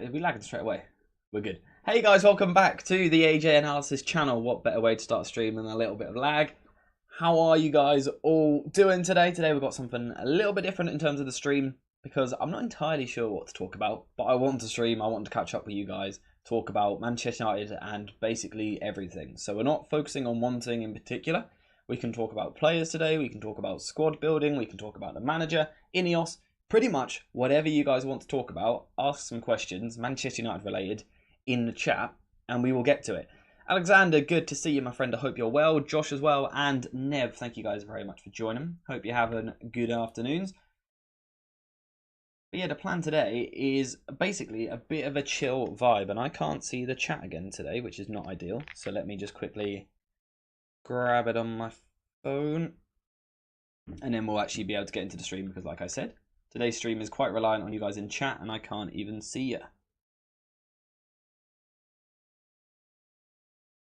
we lagged straight away. We're good. Hey guys, welcome back to the AJ Analysis channel. What better way to start a stream than a little bit of lag? How are you guys all doing today? Today we've got something a little bit different in terms of the stream because I'm not entirely sure what to talk about, but I want to stream, I want to catch up with you guys, talk about Manchester United and basically everything. So we're not focusing on one thing in particular. We can talk about players today, we can talk about squad building, we can talk about the manager, Ineos, pretty much whatever you guys want to talk about. Ask some questions, Manchester United related, in the chat, and we will get to it. Alexander, good to see you, my friend. I hope you're well. Josh as well, and Nev, thank you guys very much for joining. Hope you're having good afternoons. But yeah, the plan today is basically a bit of a chill vibe, and I can't see the chat again today, which is not ideal. So let me just quickly grab it on my phone, and then we'll actually be able to get into the stream, because like I said, today's stream is quite reliant on you guys in chat, and I can't even see you.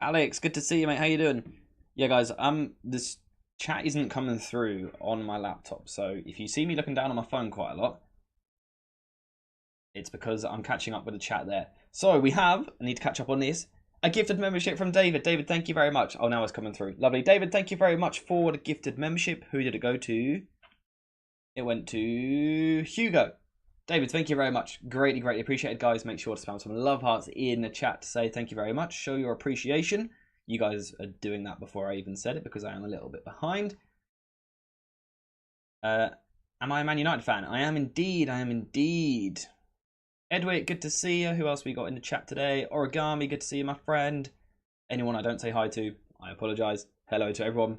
Alex, good to see you, mate. How you doing? Yeah, guys, this chat isn't coming through on my laptop, so if you see me looking down on my phone quite a lot, it's because I'm catching up with the chat there. So we have, I need to catch up on this, a gifted membership from David. David, thank you very much. Oh, now it's coming through. Lovely. David, thank you very much for the gifted membership. Who did it go to? It went to Hugo. David, thank you very much. Greatly, greatly appreciated, guys. Make sure to spam some love hearts in the chat to say thank you very much. Show your appreciation. You guys are doing that before I even said it because I am a little bit behind. Am I a Man United fan? I am indeed. I am indeed. Edwick, good to see you. Who else we got in the chat today? Origami, good to see you, my friend. Anyone I don't say hi to, I apologise. Hello to everyone.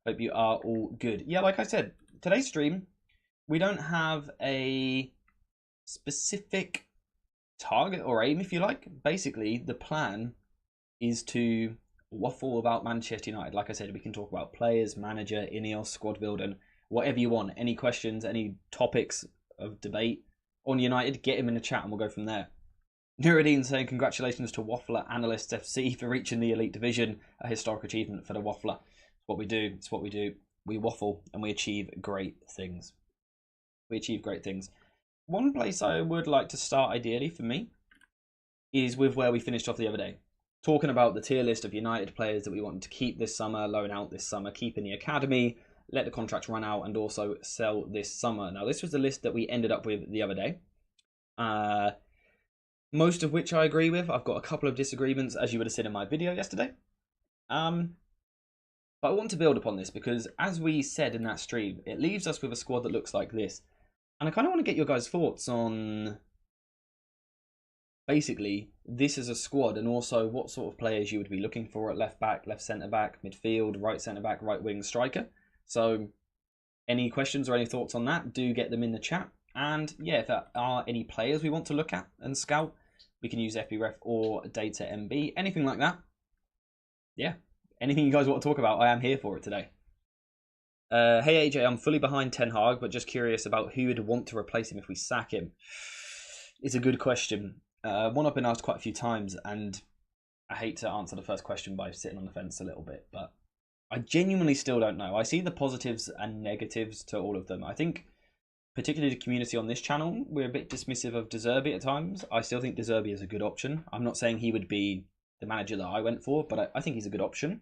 Hope you are all good. Yeah, like I said, today's stream, we don't have a specific target or aim, if you like. Basically, the plan is to waffle about Manchester United. Like I said, we can talk about players, manager, Ineos, squad building, whatever you want. Any questions, any topics of debate on United, get him in the chat and we'll go from there. Nuruddin saying congratulations to Waffler Analysts FC for reaching the Elite Division, a historic achievement for the Waffler. It's what we do. It's what we do. We waffle and we achieve great things. We achieve great things. One place I would like to start, ideally, for me, is with where we finished off the other day. Talking about the tier list of United players that we want to keep this summer, loan out this summer, keep in the academy, let the contracts run out, and also sell this summer. Now, this was the list that we ended up with the other day. Most of which I agree with. I've got a couple of disagreements, as you would have seen in my video yesterday. But I want to build upon this because, as we said in that stream, it leaves us with a squad that looks like this. And I kind of want to get your guys' thoughts on basically this as a squad and also what sort of players you would be looking for at left back, left centre back, midfield, right centre back, right wing, striker. So any questions or any thoughts on that, do get them in the chat. And yeah, if there are any players we want to look at and scout, we can use FBref or Data MB, anything like that. Yeah, anything you guys want to talk about, I am here for it today. Hey AJ, I'm fully behind Ten Hag, but just curious about who would want to replace him if we sack him. It's a good question. One I've been asked quite a few times, and I hate to answer the first question by sitting on the fence a little bit, but I genuinely still don't know. I see the positives and negatives to all of them. I think, particularly the community on this channel, we're a bit dismissive of De Zerbi at times. I still think De Zerbi is a good option. I'm not saying he would be the manager that I went for, but I think he's a good option.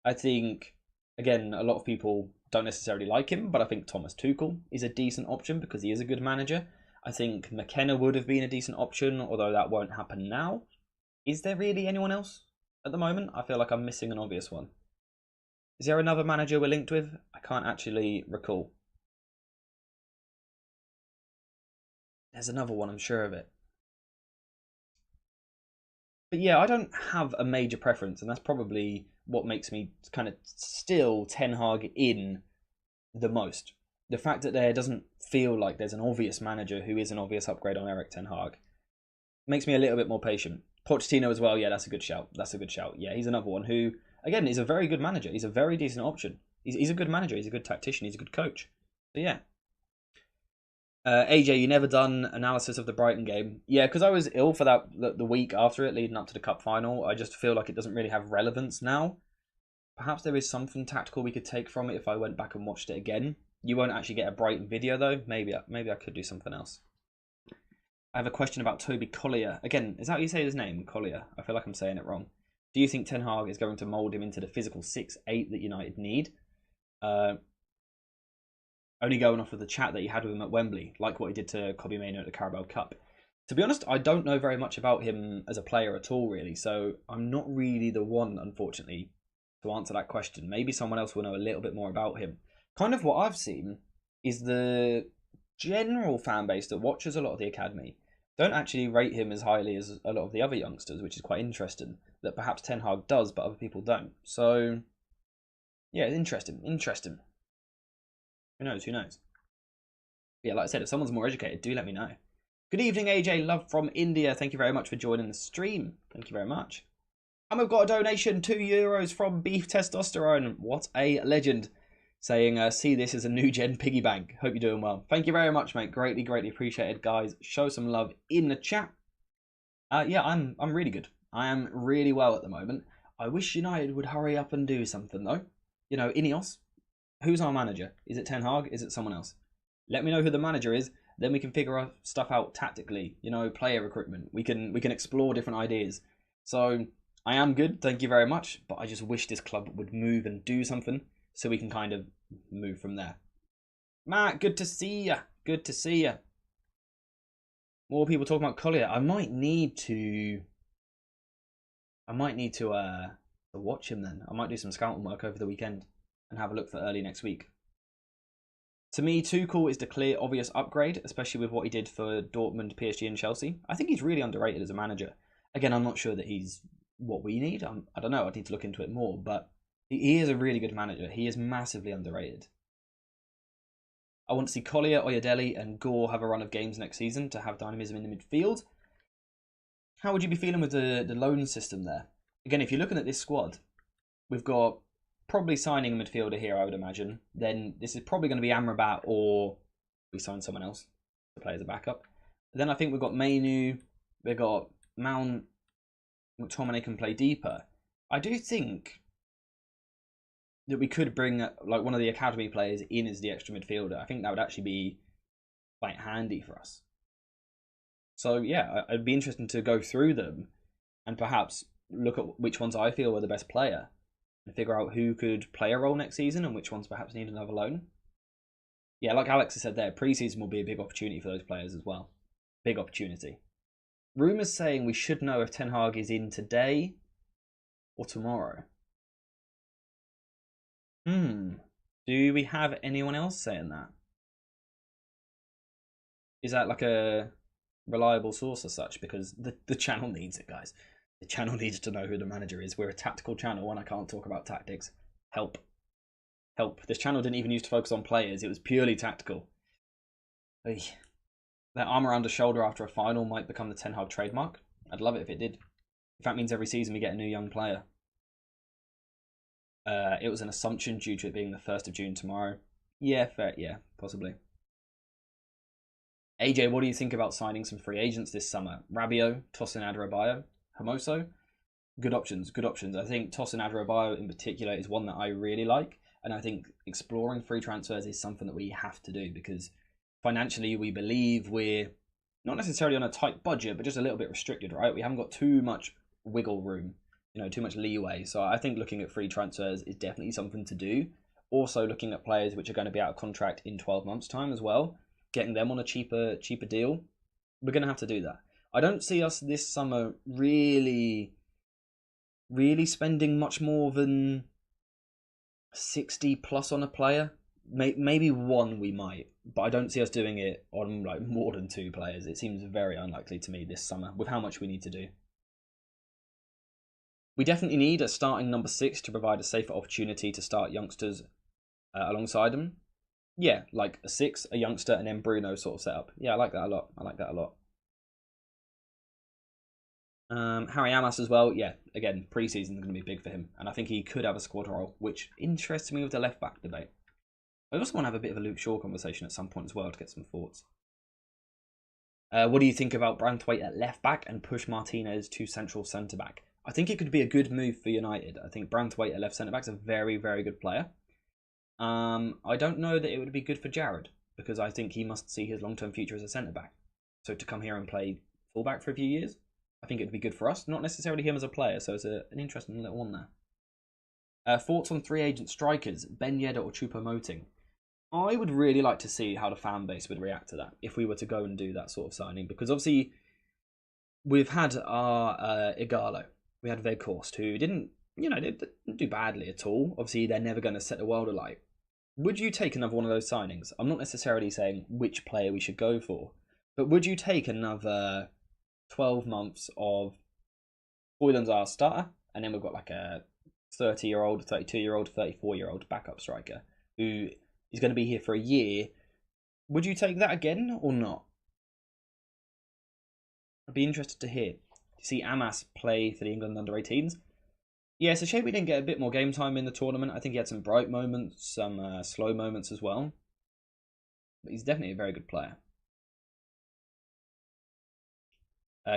I think, again, a lot of people don't necessarily like him, but I think Thomas Tuchel is a decent option because he is a good manager. I think McKenna would have been a decent option, although that won't happen now. Is there really anyone else at the moment? I feel like I'm missing an obvious one. Is there another manager we're linked with? I can't actually recall. There's another one, I'm sure of it. But yeah, I don't have a major preference, and that's probably what makes me kind of still Ten Hag in the most. The fact that there doesn't feel like there's an obvious manager who is an obvious upgrade on Erik Ten Hag makes me a little bit more patient. Pochettino as well, yeah, that's a good shout. That's a good shout. Yeah, he's another one who, again, is a very good manager. He's a very decent option. He's a good manager. He's a good tactician. He's a good coach. So yeah. AJ, you never done analysis of the Brighton game? Yeah, because I was ill for the week after it, leading up to the cup final. I just feel like it doesn't really have relevance now. Perhaps there is something tactical we could take from it if I went back and watched it again. You won't actually get a Brighton video though. Maybe I could do something else. I have a question about Toby Collier. Again, is that how you say his name? Collier. I feel like I'm saying it wrong. Do you think Ten Hag is going to mould him into the physical 6'8" that United need? Only going off of the chat that he had with him at Wembley, like what he did to Kobbie Mainoo at the Carabao Cup. To be honest, I don't know very much about him as a player at all, really, so I'm not really the one, unfortunately, to answer that question. Maybe someone else will know a little bit more about him. Kind of what I've seen is the general fan base that watches a lot of the academy don't actually rate him as highly as a lot of the other youngsters, which is quite interesting. That perhaps Ten Hag does, but other people don't. So, yeah, interesting. Who knows? Yeah, like I said, if someone's more educated, do let me know. Good evening, AJ. Love from India. Thank you very much for joining the stream. Thank you very much. And we've got a donation, €2 from Beef Testosterone. What a legend. Saying, see this as a new gen piggy bank. Hope you're doing well. Thank you very much, mate. Greatly appreciated, guys. Show some love in the chat. Yeah, I'm really good. I am really well at the moment. I wish United would hurry up and do something, though. You know, Ineos, who's our manager? Is it Ten Hag? Is it someone else? Let me know who the manager is. Then we can figure stuff out tactically. You know, player recruitment. We can explore different ideas. So I am good, thank you very much. But I just wish this club would move and do something so we can kind of move from there. Matt, good to see ya. Good to see ya. More people talking about Collier. I might need to watch him then. I might do some scouting work over the weekend and have a look for early next week. To me, Tuchel is the clear, obvious upgrade, especially with what he did for Dortmund, PSG, and Chelsea. I think he's really underrated as a manager. Again, I'm not sure that he's what we need. I don't know. I need to look into it more, but he is a really good manager. He is massively underrated. I want to see Collier, Oyedele, and Gore have a run of games next season to have dynamism in the midfield. How would you be feeling with the loan system there? Again, if you're looking at this squad, we've got probably signing a midfielder here, I would imagine. Then this is probably going to be Amrabat, or we sign someone else to play as a backup. Then I think we've got Mainoo, we've got Mount, McTominay can play deeper. I do think that we could bring like one of the academy players in as the extra midfielder. I think that would actually be quite handy for us. So yeah, it'd be interesting to go through them and perhaps look at which ones I feel were the best player and figure out who could play a role next season and which ones perhaps need another loan. Yeah, like Alex has said there, pre-season will be a big opportunity for those players as well. Big opportunity. Rumours saying we should know if Ten Hag is in today or tomorrow. Do we have anyone else saying that? Is that like a reliable source as such? Because the channel needs it, guys. The channel needs to know who the manager is. We're a tactical channel and I can't talk about tactics. Help. This channel didn't even used to focus on players. It was purely tactical. That arm around the shoulder after a final might become the Ten Hag trademark. I'd love it if it did. If that means every season we get a new young player. It was an assumption due to it being the 1st of June tomorrow. Yeah, fair. Yeah, possibly. AJ, what do you think about signing some free agents this summer? Rabiot, Tosin Adarabioyo, Hermoso? Good options. I think Tosin Adarabioyo in particular is one that I really like. And I think exploring free transfers is something that we have to do because financially we believe we're not necessarily on a tight budget, but just a little bit restricted, right? We haven't got too much wiggle room, too much leeway. So I think looking at free transfers is definitely something to do. Also looking at players which are going to be out of contract in 12 months' time as well, getting them on a cheaper deal. We're going to have to do that. I don't see us this summer really spending much more than 60 plus on a player. Maybe one we might, but I don't see us doing it on like more than 2 players. It seems very unlikely to me this summer with how much we need to do. We definitely need a starting number 6 to provide a safer opportunity to start youngsters alongside them. Yeah, like a 6, a youngster, and then Bruno sort of setup. Yeah, I like that a lot. Harry Amas as well. Yeah, again, pre-season is going to be big for him, and I think he could have a squad role, which interests me with the left back debate. I also want to have a bit of a Luke Shaw conversation at some point as well to get some thoughts. What do you think about Branthwaite at left back and push Martinez to central centre back? I think it could be a good move for United. I think Branthwaite at left centre back is a very, very good player. I don't know that it would be good for Jared because I think he must see his long-term future as a centre back. So to come here and play fullback for a few years, I think it would be good for us. Not necessarily him as a player, so it's an interesting little one there. Thoughts on free agent strikers, Ben Yedder or Choupo-Moting? I would really like to see how the fan base would react to that if we were to go and do that sort of signing, because obviously we've had our Igalo, we had Veghorst, who didn't do badly at all. Obviously, they're never going to set the world alight. Would you take another one of those signings? I'm not necessarily saying which player we should go for, but would you take another 12 months of Boylan's our starter, and then we've got like a 30-year-old, 32-year-old, 34-year-old backup striker who is going to be here for a year? Would you take that again or not? I'd be interested to hear. You see Amas play for the England under-18s. Yeah, it's a shame we didn't get a bit more game time in the tournament. I think he had some bright moments, some slow moments as well. But he's definitely a very good player.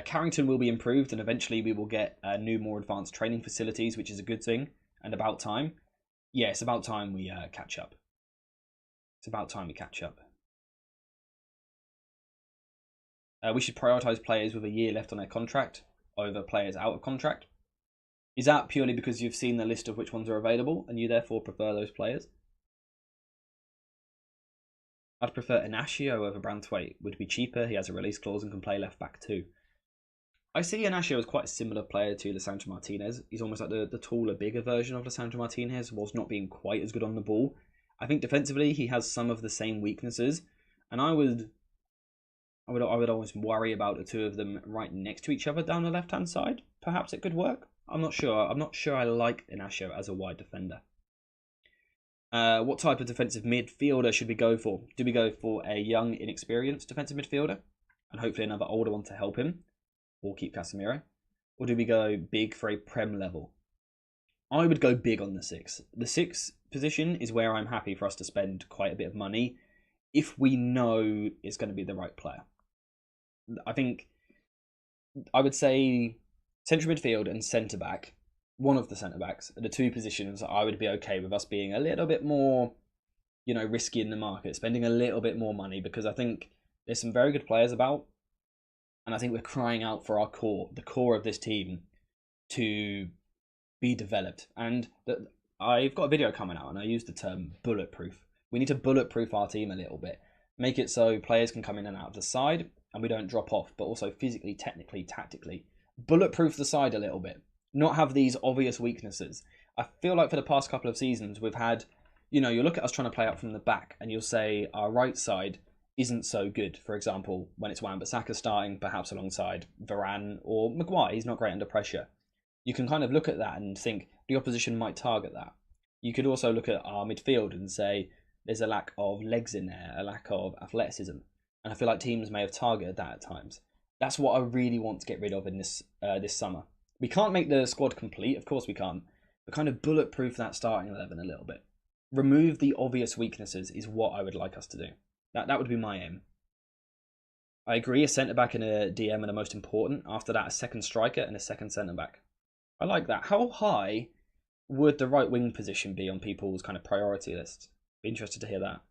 Carrington will be improved, and eventually we will get new, more advanced training facilities, which is a good thing, and about time. Yeah, it's about time we catch up. It's about time we catch up. We should prioritise players with a year left on their contract over players out of contract. Is that purely because you've seen the list of which ones are available and you therefore prefer those players? I'd prefer Inacio over Branthwaite. Would be cheaper, he has a release clause and can play left back too. I see Inacio as quite a similar player to Lisandro Martinez. He's almost like the taller, bigger version of Lisandro Martinez, whilst not being quite as good on the ball. I think defensively he has some of the same weaknesses, and I would always worry about the two of them right next to each other down the left-hand side. Perhaps it could work. I'm not sure. I'm not sure I like Inacio as a wide defender. What type of defensive midfielder should we go for? Do we go for a young, inexperienced defensive midfielder and hopefully another older one to help him, or keep Casemiro? Or do we go big for a Prem level? I would go big on the 6. The 6 position is where I'm happy for us to spend quite a bit of money if we know it's going to be the right player. I think I would say central midfield and centre back, one of the centre backs, are the two positions I would be okay with us being a little bit more, risky in the market, spending a little bit more money, because I think there's some very good players about, and I think we're crying out for the core of this team, to be developed. And I've got a video coming out, and I use the term bulletproof. We need to bulletproof our team a little bit, make it so players can come in and out of the side, and we don't drop off, but also physically, technically, tactically. Bulletproof the side a little bit. Not have these obvious weaknesses. I feel like for the past couple of seasons, we've had, you look at us trying to play out from the back, and you'll say our right side isn't so good. For example, when it's Wan-Bissaka starting, perhaps alongside Varane or Maguire, he's not great under pressure. You can kind of look at that and think the opposition might target that. You could also look at our midfield and say there's a lack of legs in there, a lack of athleticism. And I feel like teams may have targeted that at times. That's what I really want to get rid of in this summer. We can't make the squad complete, of course we can't, but kind of bulletproof that starting 11 a little bit. Remove the obvious weaknesses is what I would like us to do. That would be my aim. I agree, a centre-back and a DM are the most important. After that, a second striker and a second centre-back. I like that. How high would the right wing position be on people's kind of priority list? Be interested to hear that.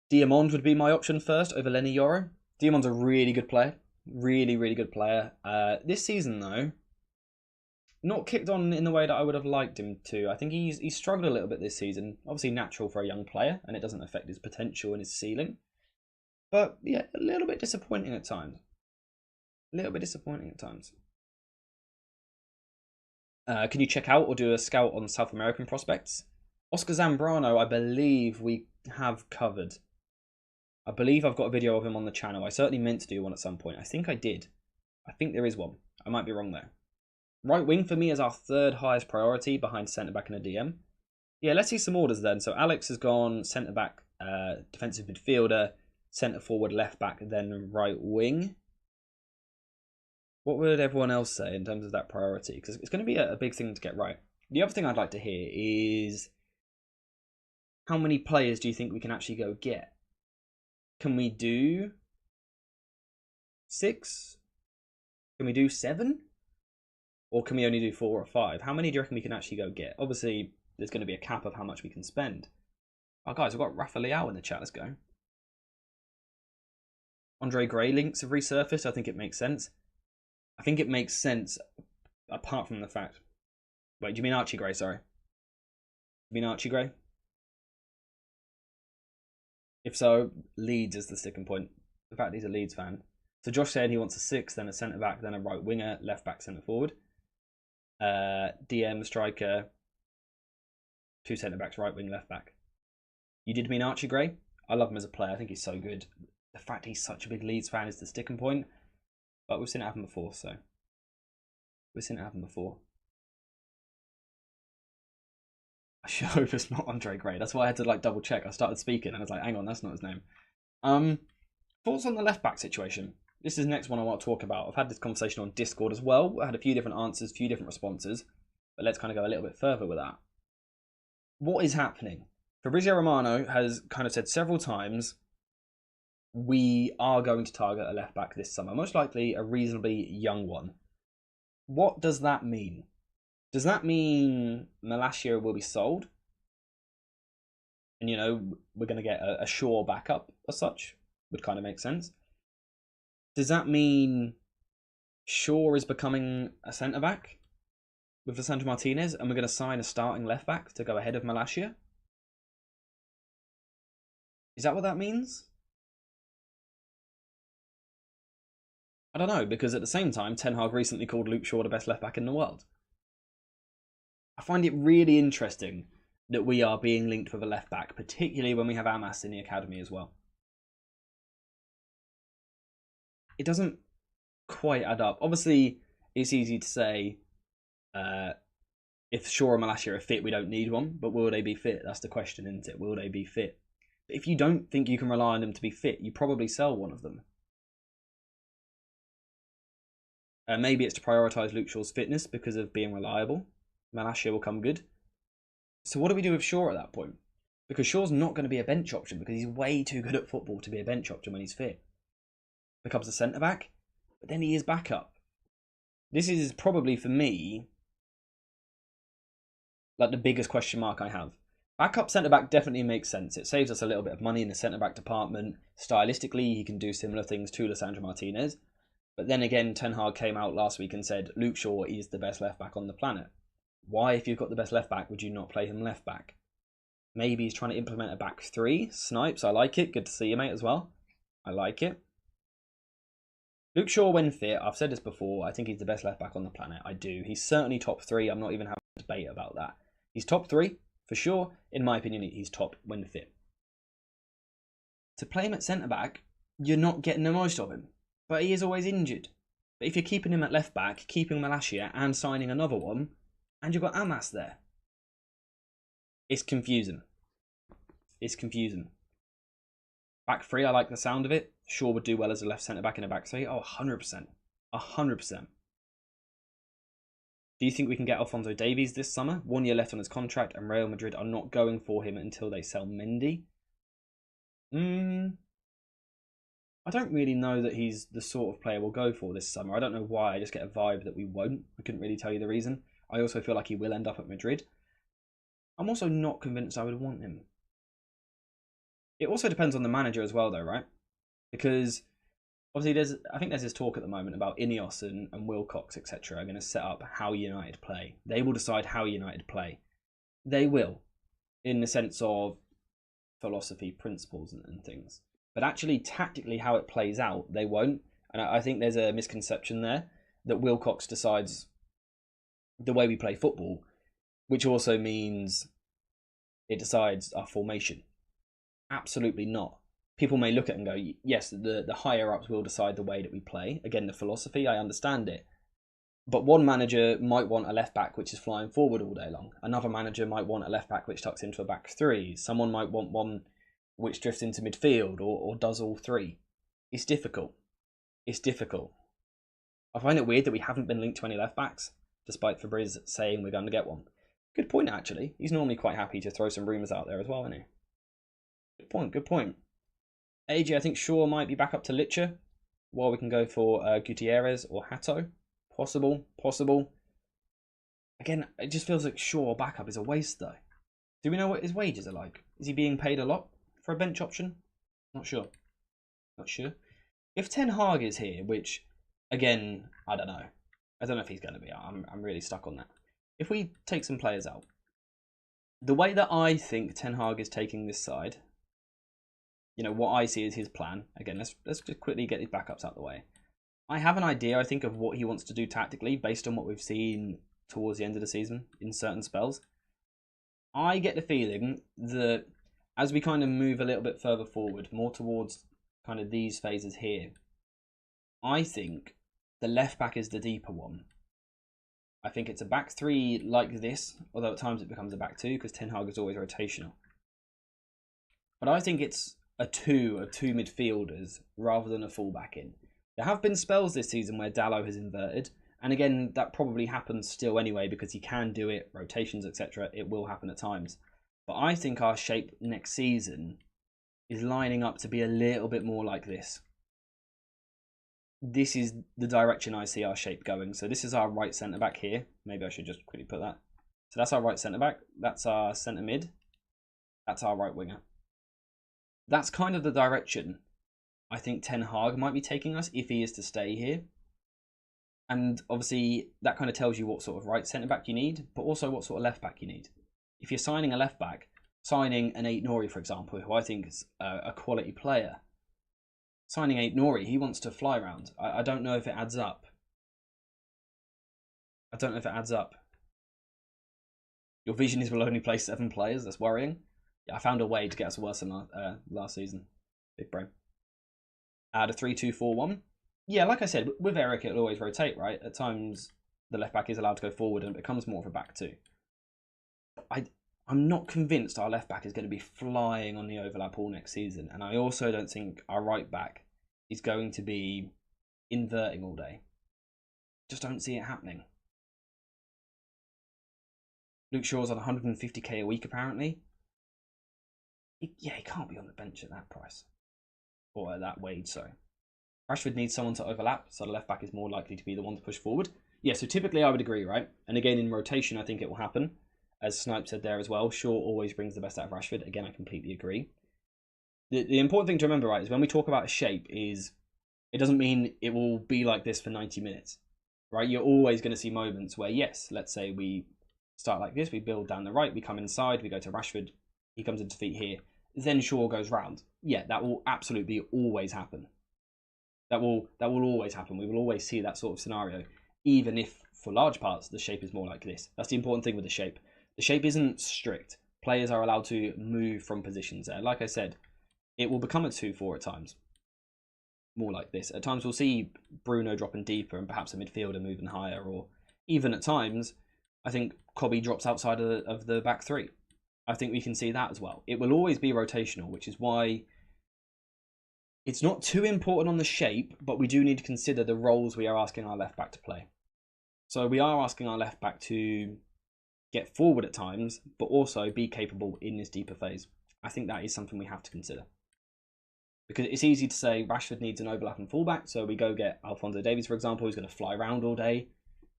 Diamond would be my option first over Lenny Yoro. Diamond's a really good player. Really, really good player. This season, though, not kicked on in the way that I would have liked him to. I think he's struggled a little bit this season. Obviously natural for a young player, and it doesn't affect his potential and his ceiling. But, yeah, a little bit disappointing at times. Can you check out or do a scout on South American prospects? Oscar Zambrano, I believe we have covered. I believe I've got a video of him on the channel. I certainly meant to do one at some point. I think I did. I think there is one. I might be wrong there. Right wing for me is our third highest priority behind centre-back and a DM. Yeah, let's see some orders then. So Alex has gone centre-back, defensive midfielder, centre-forward, left-back, then right wing. What would everyone else say in terms of that priority? Because it's going to be a big thing to get right. The other thing I'd like to hear is how many players do you think we can actually go get? Can we do 6? Can we do 7? Or can we only do 4 or 5? How many do you reckon we can actually go get? Obviously, there's going to be a cap of how much we can spend. Oh, guys, we've got Rafa Leao in the chat. Let's go. Andre Gray links have resurfaced, I think it makes sense. I think it makes sense apart from the fact... Wait, do you mean Archie Gray, sorry? You mean Archie Gray? If so, Leeds is the sticking point. The fact he's a Leeds fan. So Josh said he wants a 6, then a centre-back, then a right winger, left-back, centre-forward. DM, striker, 2 centre-backs, right wing, left-back. You did mean Archie Gray? I love him as a player. I think he's so good. The fact he's such a big Leeds fan is the sticking point. But we've seen it happen before, so... We've seen it happen before. I sure hope it's not Andre Gray. That's why I had to double check. I started speaking and I was like, hang on, that's not his name. Thoughts on the left-back situation? This is the next one I want to talk about. I've had this conversation on Discord as well. I had a few different answers, a few different responses. But let's kind of go a little bit further with that. What is happening? Fabrizio Romano has kind of said several times, we are going to target a left-back this summer. Most likely a reasonably young one. What does that mean? Does that mean Malacia will be sold? And, you know, we're going to get a Shaw backup as such? Would kind of make sense. Does that mean Shaw is becoming a centre-back with Lisandro Martinez and we're going to sign a starting left-back to go ahead of Malacia? Is that what that means? I don't know, because at the same time, Ten Hag recently called Luke Shaw the best left-back in the world. I find it really interesting that we are being linked with a left-back, particularly when we have Amas in the academy as well. It doesn't quite add up. Obviously, it's easy to say if Shaw and Malacia are fit, we don't need one. But will they be fit? That's the question, isn't it? Will they be fit? But if you don't think you can rely on them to be fit, you probably sell one of them. Maybe it's to prioritise Luke Shaw's fitness because of being reliable. Malacia will come good. So what do we do with Shaw at that point? Because Shaw's not going to be a bench option because he's way too good at football to be a bench option when he's fit. Becomes a centre-back, but then he is backup. This is probably, for me, the biggest question mark I have. Backup centre-back definitely makes sense. It saves us a little bit of money in the centre-back department. Stylistically, he can do similar things to Lisandro Martinez. But then again, Ten Hag came out last week and said Luke Shaw is the best left-back on the planet. Why, if you've got the best left-back, would you not play him left-back? Maybe he's trying to implement a back 3. Snipes, I like it. Good to see you, mate, as well. I like it. Luke Shaw, when fit, I've said this before, I think he's the best left-back on the planet. I do. He's certainly top 3. I'm not even having a debate about that. He's top 3, for sure. In my opinion, he's top when fit. To play him at centre-back, you're not getting the most of him. But he is always injured. But if you're keeping him at left-back, keeping Malacia and signing another one, and you've got Amas there, it's confusing. It's confusing. Back 3, I like the sound of it. Shaw would do well as a left centre-back in a back 3. Oh, 100%. 100%. Do you think we can get Alphonso Davies this summer? 1 year left on his contract, and Real Madrid are not going for him until they sell Mendy? I don't really know that he's the sort of player we'll go for this summer. I don't know why. I just get a vibe that we won't. I couldn't really tell you the reason. I also feel like he will end up at Madrid. I'm also not convinced I would want him. It also depends on the manager as well, though, right? Because obviously I think there's this talk at the moment about Ineos and Wilcox, etc. are going to set up how United play. They will decide how United play. They will, in the sense of philosophy, principles and things. But actually, tactically, how it plays out, they won't. And I think there's a misconception there that Wilcox decides the way we play football, which also means it decides our formation. Absolutely not. People may look at it and go, yes, the higher-ups will decide the way that we play. Again, the philosophy, I understand it. But one manager might want a left-back which is flying forward all day long. Another manager might want a left-back which tucks into a back 3. Someone might want one which drifts into midfield or does all 3. It's difficult. It's difficult. I find it weird that we haven't been linked to any left-backs, despite Fabriz saying we're going to get one. Good point, actually. He's normally quite happy to throw some rumours out there as well, isn't he? Good point, good point. AJ, I think Shaw might be back up to Licha, while we can go for Gutierrez or Hato. Possible. Again, it just feels like Shaw backup is a waste, though. Do we know what his wages are like? Is he being paid a lot for a bench option? Not sure. if Ten Hag is here, which again I don't know, if he's going to be. I'm really stuck on that. If we take some players out, the way that I think Ten Hag is taking this side, what I see is his plan. Again, let's just quickly get these backups out of the way. I have an idea, I think, of what he wants to do tactically based on what we've seen towards the end of the season in certain spells. I get the feeling that as we kind of move a little bit further forward, more towards kind of these phases here, I think the left back is the deeper one. I think it's a back three like this, although at times it becomes a back two because Ten Hag is always rotational. But I think it's a two of two midfielders rather than a fullback in. There have been spells this season where Dalot has inverted, and again, that probably happens still anyway because he can do it, rotations, etc. It will happen at times. But I think our shape next season is lining up to be a little bit more like this. This is the direction I see our shape going. So this is our right centre-back here. Maybe I should just quickly put that. So that's our right centre-back. That's our centre-mid. That's our right winger. That's kind of the direction I think Ten Hag might be taking us if he is to stay here. And obviously that kind of tells you what sort of right centre-back you need, but also what sort of left-back you need. If you're signing a left-back, signing an Aït-Nouri, for example, who I think is a quality player, signing Aït-Nouri, he wants to fly around. I don't know if it adds up. Your vision is will only play 7 players. That's worrying. Yeah, I found a way to get us worse than last season. Big brain. Add a 3-2-4-1. Yeah, like I said, with Eric, it'll always rotate, right? At times, the left back is allowed to go forward and it becomes more of a back two. I'm not convinced our left back is going to be flying on the overlap all next season. And I also don't think our right back is going to be inverting all day. Just don't see it happening. Luke Shaw's on 150k a week, apparently. Yeah, he can't be on the bench at that price. Or at that wage, sorry. Rashford needs someone to overlap, so the left back is more likely to be the one to push forward. Yeah, so typically I would agree, right? And again, in rotation, I think it will happen. As Snipe said there as well, Shaw always brings the best out of Rashford. Again, I completely agree. The important thing to remember, right, is when we talk about a shape, is it doesn't mean it will be like this for 90 minutes, right? You're always going to see moments where, yes, let's say we start like this, we build down the right, we come inside, we go to Rashford, he comes into feet here, then Shaw goes round. Yeah, that will absolutely always happen. That will always happen. We will always see that sort of scenario, even if for large parts the shape is more like this. That's the important thing with the shape. The shape isn't strict. Players are allowed to move from positions there. Like I said, it will become a 2-4 at times. More like this. At times we'll see Bruno dropping deeper and perhaps a midfielder moving higher, or even at times I think Cobby drops outside of the back three. I think we can see that as well. It will always be rotational, which is why it's not too important on the shape, but we do need to consider the roles we are asking our left back to play. So we are asking our left back to get forward at times, but also be capable in this deeper phase. I think that is something we have to consider. Because it's easy to say Rashford needs an overlapping fullback, so we go get Alphonso Davies, for example, who's going to fly around all day.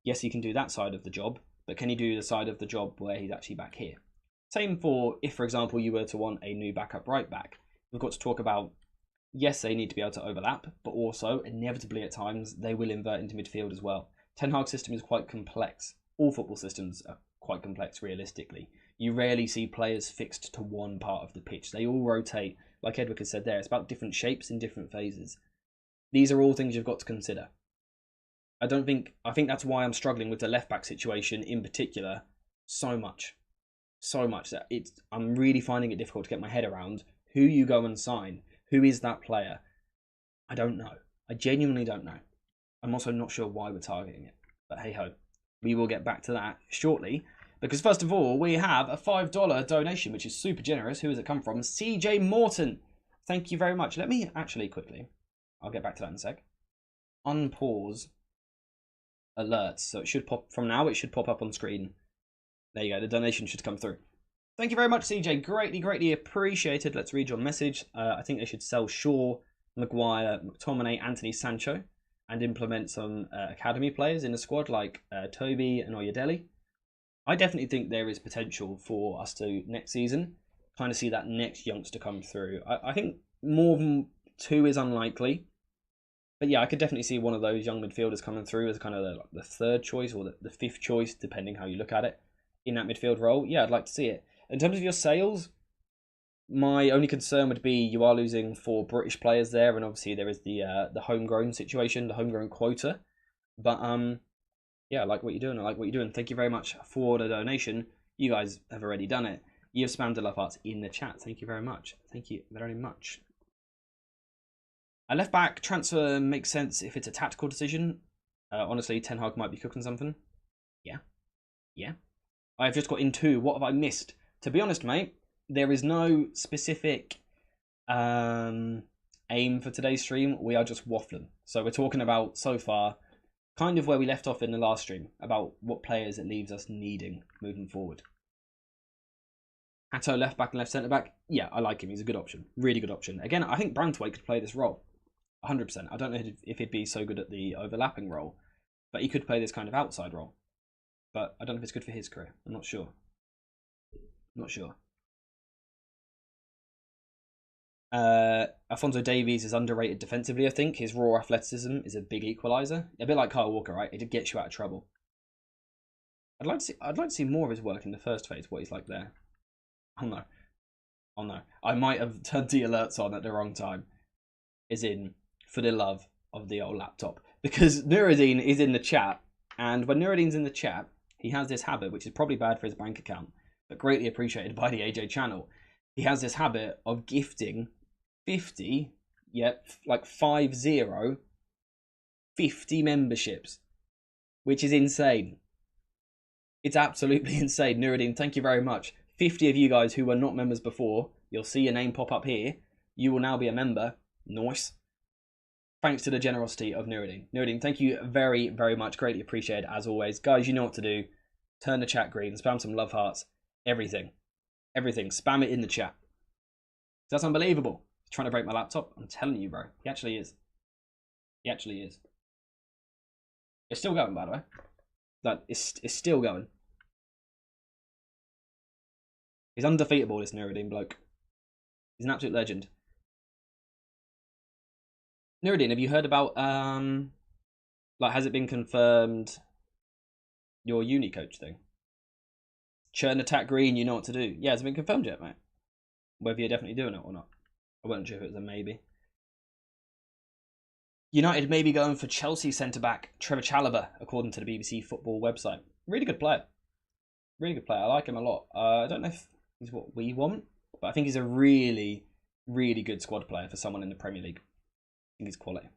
Yes, he can do that side of the job, but can he do the side of the job where he's actually back here? Same for if, for example, you were to want a new backup right back. We've got to talk about, yes, they need to be able to overlap, but also, inevitably at times, they will invert into midfield as well. Ten Hag's system is quite complex. All football systems are quite complex, realistically. You rarely see players fixed to one part of the pitch. They all rotate. Like Edward has said there, it's about different shapes in different phases. These are all things you've got to consider. I think that's why I'm struggling with the left-back situation in particular so much. So much that I'm really finding it difficult to get my head around who you go and sign. Who is that player? I don't know. I genuinely don't know. I'm also not sure why we're targeting it. But hey-ho, we will get back to that shortly. Because first of all, we have a $5 donation, which is super generous. Who has it come from? CJ Morton. Thank you very much. Let me actually quickly, I'll get back to that in a sec, unpause alerts. So it should pop, from now, it should pop up on screen. There you go. The donation should come through. Thank you very much, CJ. Greatly, greatly appreciated. Let's read your message. I think they should sell Shaw, Maguire, McTominay, Anthony, Sancho, and implement some academy players in the squad like Toby and Oyedele. I definitely think there is potential for us to, next season, kind of see that next youngster come through. I think more than 2 is unlikely. But yeah, I could definitely see one of those young midfielders coming through as kind of the third choice or the fifth choice, depending how you look at it, in that midfield role. Yeah, I'd like to see it. In terms of your sales, my only concern would be you are losing 4 British players there, and obviously there is the homegrown situation, the homegrown quota. But yeah, I like what you're doing. I like what you're doing. Thank you very much for the donation. You guys have already done it. You have spammed the love hearts in the chat. Thank you very much. Thank you very much. A left back transfer makes sense if it's a tactical decision. Honestly, Ten Hag might be cooking something. Yeah. Yeah. I've just got in 2. What have I missed? To be honest, mate, there is no specific aim for today's stream. We are just waffling. So we're talking about, so far, kind of where we left off in the last stream, about what players it leaves us needing moving forward. Hatto left back and left centre back. Yeah, I like him. He's a good option. Really good option. Again, I think Brantwaite could play this role. 100%. I don't know if he'd be so good at the overlapping role, but he could play this kind of outside role. But I don't know if it's good for his career. I'm not sure. Not sure. Alphonso Davies is underrated defensively, I think. His raw athleticism is a big equaliser. A bit like Kyle Walker, right? It gets you out of trouble. I'd like to see more of his work in the first phase, what he's like there. Oh no. Oh no. I might have turned the alerts on at the wrong time. As in, for the love of the old laptop. Because Nuruddin is in the chat, and when Nuruddin's in the chat, he has this habit, which is probably bad for his bank account, but greatly appreciated by the AJ channel. He has this habit of gifting 50, like 50 memberships, which is insane. It's absolutely insane. Nuruddin, thank you very much. 50 of you guys who were not members before, you'll see your name pop up here. You will now be a member. Nice. Thanks to the generosity of Nuruddin. Nuruddin, thank you very, very much. Greatly appreciated, as always. Guys, you know what to do. Turn the chat green. Spam some love hearts. Everything. Everything. Spam it in the chat. That's unbelievable. He's trying to break my laptop. I'm telling you, bro. He actually is. He actually is. It's still going, by the way. It's still going. He's undefeatable, this Nuruddin bloke. He's an absolute legend. Nuruddin, have you heard about, like, has it been confirmed your uni coach thing? Churn attack green, you know what to do. Yeah, has it been confirmed yet, mate? Whether you're definitely doing it or not. I wasn't sure if it was a maybe. United may be going for Chelsea centre-back Trevor Chalobah, according to the BBC Football website. Really good player. Really good player. I like him a lot. I don't know if he's what we want, but I think he's a really, really good squad player for someone in the Premier League. I think he's quality.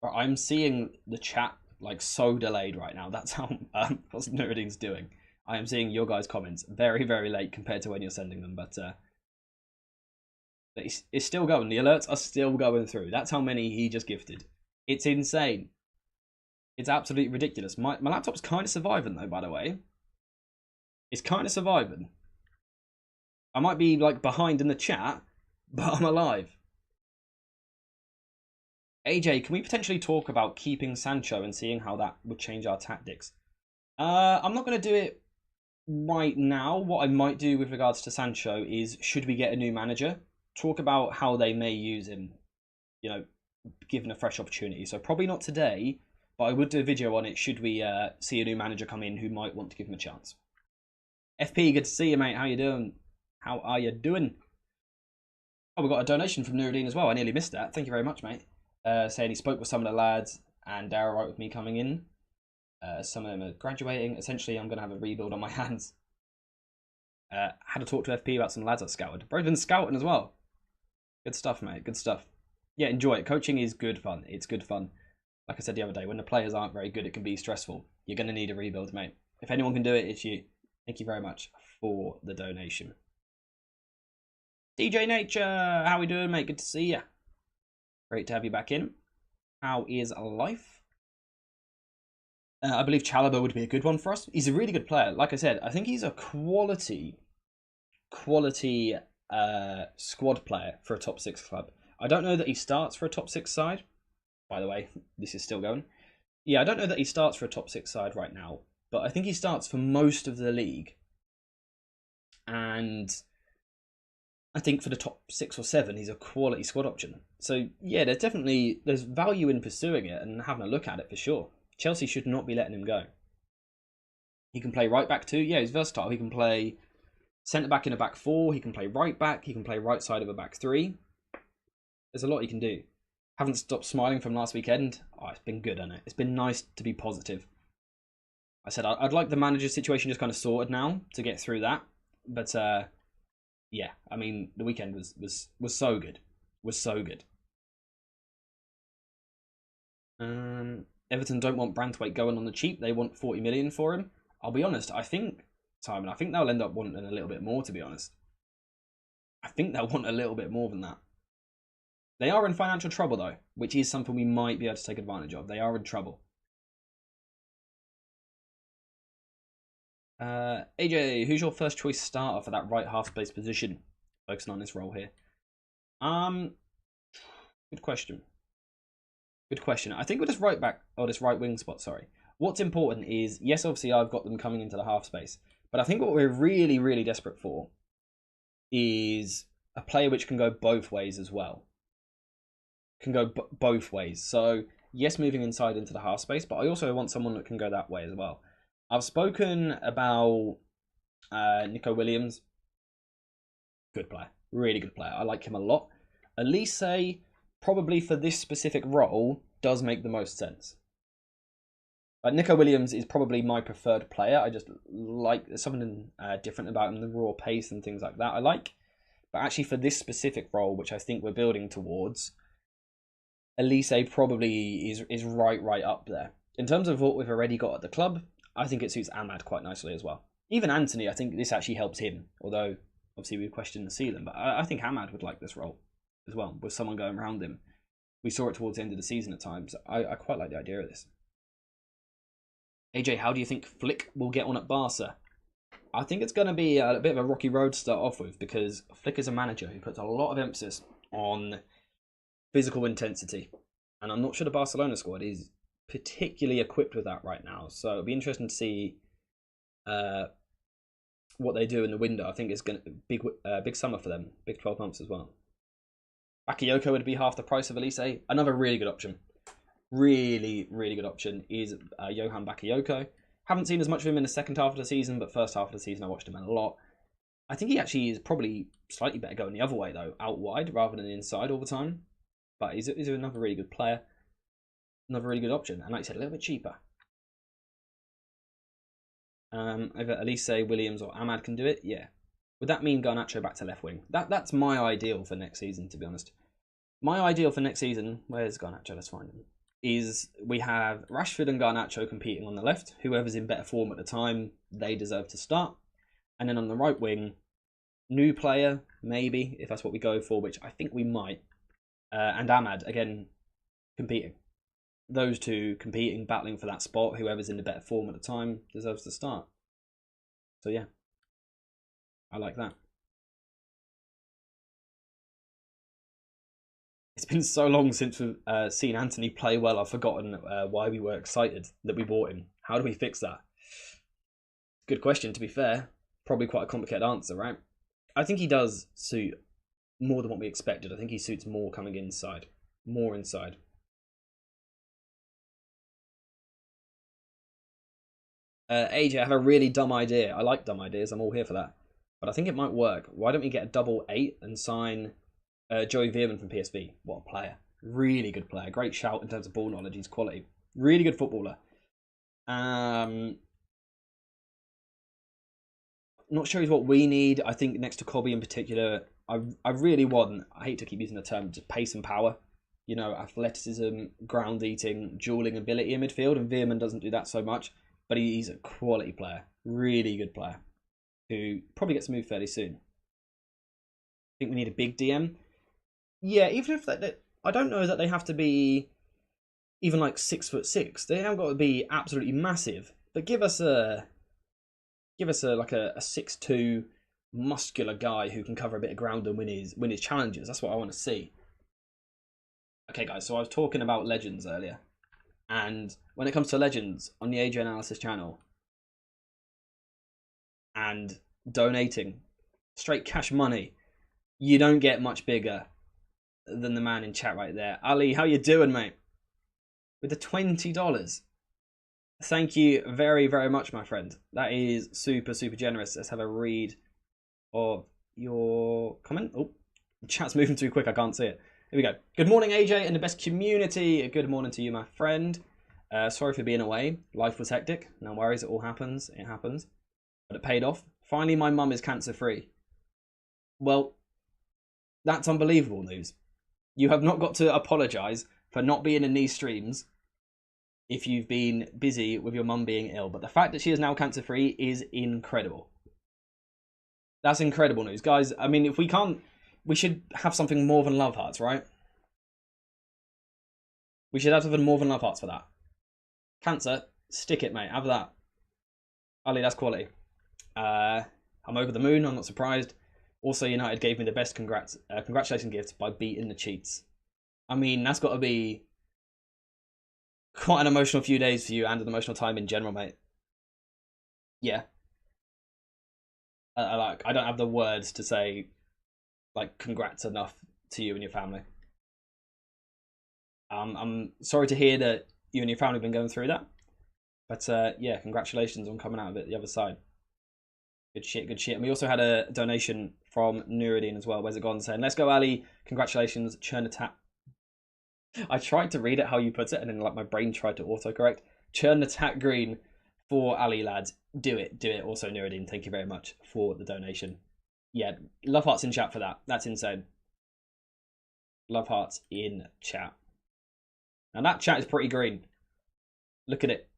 I'm seeing the chat like so delayed right now. That's how what Nuruddin's doing. I am seeing your guys' comments very, very late compared to when you're sending them, but it's still going. The alerts are still going through. That's how many he just gifted. It's insane. It's absolutely ridiculous. My laptop's kind of surviving though, by the way. It's kind of surviving. I might be like behind in the chat, but I'm alive. AJ, can we potentially talk about keeping Sancho and seeing how that would change our tactics? I'm not going to do it right now. What I might do with regards to Sancho is, should we get a new manager, talk about how they may use him, you know, given a fresh opportunity. So probably not today, but I would do a video on it should we see a new manager come in who might want to give him a chance. FP, good to see you, mate. How you doing? How are you doing? Oh, we got a donation from Nuruddin as well. I nearly missed that. Thank you very much, mate. Saying he spoke with some of the lads and they're alright with me coming in. Some of them are graduating. Essentially, I'm going to have a rebuild on my hands. Had to talk to FP about some lads I scouted. Bro's been scouting as well. Good stuff, mate. Good stuff. Yeah, enjoy it. Coaching is good fun. It's good fun. Like I said the other day, when the players aren't very good, it can be stressful. You're going to need a rebuild, mate. If anyone can do it, it's you. Thank you very much for the donation. DJ Nature, how we doing, mate? Good to see you. Great to have you back in. How is life? I believe Chalobah would be a good one for us. He's a really good player. Like I said, I think he's a quality squad player for a top 6 club. I don't know that he starts for a top 6 side. By the way, this is still going. Yeah, I don't know that he starts for a top 6 side right now, but I think he starts for most of the league. And I think for the top 6 or 7, he's a quality squad option. So yeah, there's value in pursuing it and having a look at it for sure. Chelsea should not be letting him go. He can play right back too. Yeah, he's versatile. He can play centre back in a back 4. He can play right back. He can play right side of a back 3. There's a lot he can do. Haven't stopped smiling from last weekend. Oh, it's been good, hasn't it? It's been nice to be positive. I said I'd like the manager situation just kind of sorted now to get through that. But yeah, I mean the weekend was so good. Was so good. Everton don't want Branthwaite going on the cheap. They want 40 million for him. I'll be honest. I think they'll end up wanting a little bit more. To be honest, I think they'll want a little bit more than that. They are in financial trouble though, which is something we might be able to take advantage of. They are in trouble. AJ, who's your first choice starter for that right half space position? Focusing on this role here. Good question. Good question. I think with this right back or this right wing spot, sorry. What's important is, yes, obviously I've got them coming into the half space, but I think what we're really, really desperate for is a player which can go both ways as well. Can go both ways. So yes, moving inside into the half space, but I also want someone that can go that way as well. I've spoken about Nico Williams. Good player. Really good player. I like him a lot. Elise, probably for this specific role, does make the most sense. Nico Williams is probably my preferred player. I just like, there's something different about him, the raw pace and things like that I like. But actually for this specific role, which I think we're building towards, Elise probably is right up there. In terms of what we've already got at the club, I think it suits Ahmad quite nicely as well. Even Anthony, I think this actually helps him, although obviously we question the ceiling, but I think Ahmad would like this role as well, with someone going around him. We saw it towards the end of the season at times. I quite like the idea of this. AJ, how do you think Flick will get on at Barca? I think it's going to be a bit of a rocky road to start off with, because Flick is a manager who puts a lot of emphasis on physical intensity. And I'm not sure the Barcelona squad is particularly equipped with that right now. So it'll be interesting to see what they do in the window. I think it's going to be big summer for them, big 12 months as well. Bakayoko would be half the price of Elise. Another really good option. Really, really good option is Johan Bakayoko. Haven't seen as much of him in the second half of the season, but first half of the season I watched him a lot. I think he actually is probably slightly better going the other way though, out wide rather than inside all the time. But he's another really good player. Another really good option. And like I said, a little bit cheaper. Either Elise, Williams or Ahmad can do it, yeah. Would that mean Garnacho back to left wing? That's my ideal for next season, to be honest. My ideal for next season, where's Garnacho? Let's find him. Is we have Rashford and Garnacho competing on the left. Whoever's in better form at the time, they deserve to start. And then on the right wing, new player, maybe, if that's what we go for, which I think we might. And Ahmad, again, competing. Those two competing, battling for that spot. Whoever's in the better form at the time deserves to start. So yeah, I like that. It's been so long since we've seen Anthony play well, I've forgotten why we were excited that we bought him. How do we fix that? Good question, to be fair. Probably quite a complicated answer, right? I think he does suit more than what we expected. I think he suits more coming inside. More inside. AJ, I have a really dumb idea. I like dumb ideas. I'm all here for that. But I think it might work. Why don't we get a double 8 and sign Joey Veerman from PSV? What a player. Really good player. Great shout in terms of ball knowledge. He's quality. Really good footballer. Not sure he's what we need. I think next to Kobe in particular, I really want, I hate to keep using the term, just pace and power. You know, athleticism, ground eating, dueling ability in midfield. And Veerman doesn't do that so much. But he's a quality player. Really good player. Who probably gets moved fairly soon. I think we need a big DM. Yeah, even if I don't know that they have to be even like 6'6". They haven't got to be absolutely massive. But give us a like a 6'2" muscular guy who can cover a bit of ground and win his challenges. That's what I want to see. Okay, guys. So I was talking about legends earlier, and when it comes to legends on the AJ Analysis channel and donating straight cash money, You don't get much bigger than the man in chat right there. Ali, how you doing, mate? With the $20. Thank you very, very much, my friend. That is super, super generous. Let's have a read of your comment. Oh, the chat's moving too quick. I can't see it. Here we go. Good morning, AJ, and the best community. Good morning to you, my friend. Sorry for being away. Life was hectic. No worries. It all happens. It happens. But it paid off. Finally, my mum is cancer-free. Well, that's unbelievable news. You have not got to apologise for not being in these streams if you've been busy with your mum being ill. But the fact that she is now cancer-free is incredible. That's incredible news. Guys, I mean, if we can't... We should have something more than love hearts, right? We should have something more than love hearts for that. Cancer, stick it, mate. Have that. Ali, that's quality. I'm over the moon. I'm not surprised. Also, United gave me the best congratulations gift by beating the Cheats. I mean, that's got to be quite an emotional few days for you and an emotional time in general, mate. Yeah. I don't have the words to say, like, congrats enough to you and your family. I'm sorry to hear that you and your family have been going through that. But, yeah, congratulations on coming out of it the other side. Good shit, good shit. And we also had a donation from Nuruddin as well. Where's it gone? Saying, let's go, Ali. Congratulations. Churn attack. I tried to read it how you put it, and then like my brain tried to autocorrect. Churn attack green for Ali, lads. Do it, do it. Also, Nuruddin, thank you very much for the donation. Yeah, love hearts in chat for that. That's insane. Love hearts in chat. And that chat is pretty green. Look at it.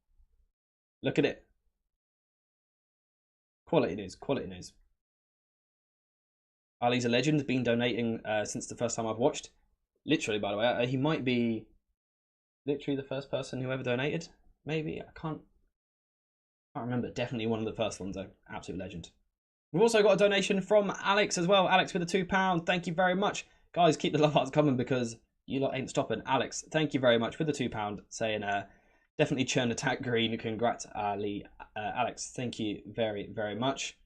Look at it. Quality news, quality news. Ali's a legend, been donating since the first time I've watched. Literally, by the way, he might be literally the first person who ever donated. Maybe, I can't remember. Definitely one of the first ones though. Absolute legend. We've also got a donation from Alex as well. Alex with a £2. Thank you very much. Guys, keep the love hearts coming because you lot ain't stopping. Alex, thank you very much with the £2 saying definitely churn attack green. Congrats, Ali. Alex, thank you very, very much.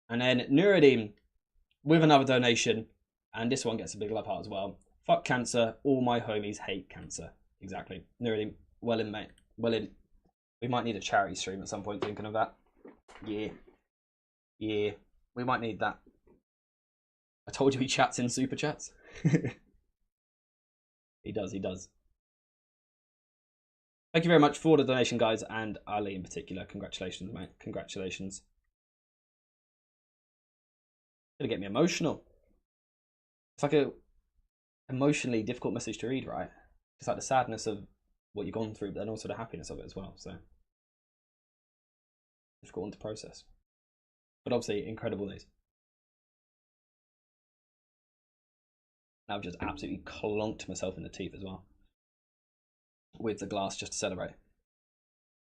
And then Nuruddin with another donation. And this one gets a big love heart as well. Fuck cancer. All my homies hate cancer. Exactly. Nuruddin, well in, mate. Well in. We might need a charity stream at some point thinking of that. Yeah. Yeah. We might need that. I told you he chats in super chats. He does, he does. Thank you very much for the donation, guys, and Ali in particular. Congratulations, mate. Congratulations. Gonna get me emotional. It's like a emotionally difficult message to read, right? It's like the sadness of what you've gone through, but then also the happiness of it as well. So difficult one to process. But obviously, incredible news. Now I've just absolutely clonked myself in the teeth as well with the glass just to celebrate.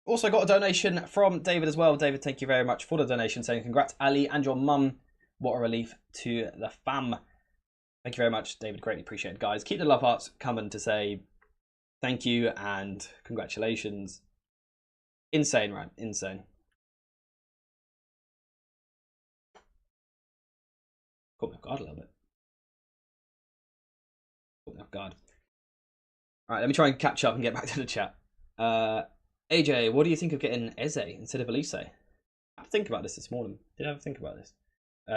Also got a donation from David as well. David, thank you very much for the donation, saying congrats, Ali, and your mum. What a relief to the fam. Thank you very much, David. Greatly appreciated, guys. Keep the love hearts coming to say thank you and congratulations. Insane, right? Insane. Caught me off guard a little bit. Caught me off guard. All right, let me try and catch up and get back to the chat. AJ, what do you think of getting Eze instead of Elise? I have to think about this morning. Did I ever think about this?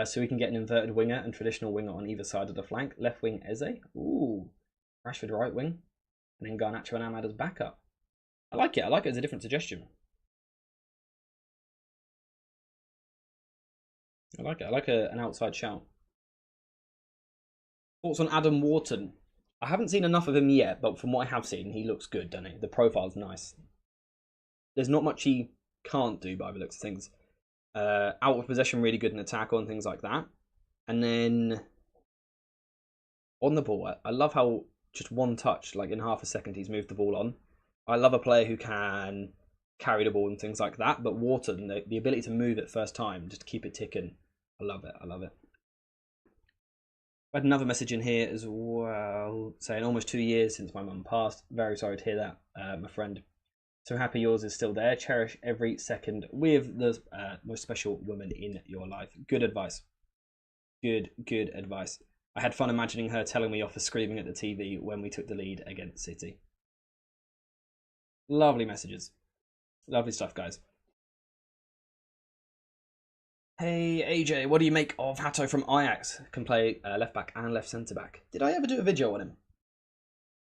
So we can get an inverted winger and traditional winger on either side of the flank. Left wing Eze. Ooh. Rashford right wing. And then Garnacho and Ahmad as backup. I like it. I like it as a different suggestion. I like it. I like an outside shout. Thoughts on Adam Wharton? I haven't seen enough of him yet, but from what I have seen, he looks good, doesn't he? The profile's nice. There's not much he can't do by the looks of things. Out of possession, really good in attack on things like that. And then on the ball, I love how just one touch, like in half a second, he's moved the ball on. I love a player who can carry the ball and things like that. But Wharton, the ability to move it first time, just to keep it ticking. I love it. I love it. I had another message in here as well, saying almost 2 years since my mum passed. Very sorry to hear that, my friend. So happy yours is still there. Cherish every second with the most special woman in your life. Good advice. Good advice. I had fun imagining her telling me off for screaming at the TV when we took the lead against City. Lovely messages. Lovely stuff, guys. Hey AJ, what do you make of Hato from Ajax? Can play left back and left centre back. Did I ever do a video on him?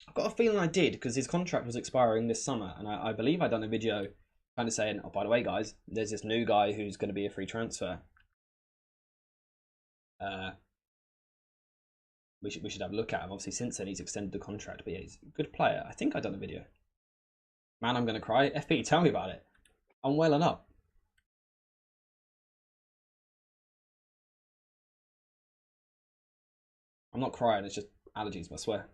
I've got a feeling I did because his contract was expiring this summer, and I believe I'd done a video kind of saying, oh, by the way, guys, there's this new guy who's going to be a free transfer. We should have a look at him. Obviously, since then he's extended the contract, but yeah, he's a good player. I think I'd done a video. Man, I'm going to cry. FP, tell me about it. I'm welling up. I'm not crying, it's just allergies, I swear.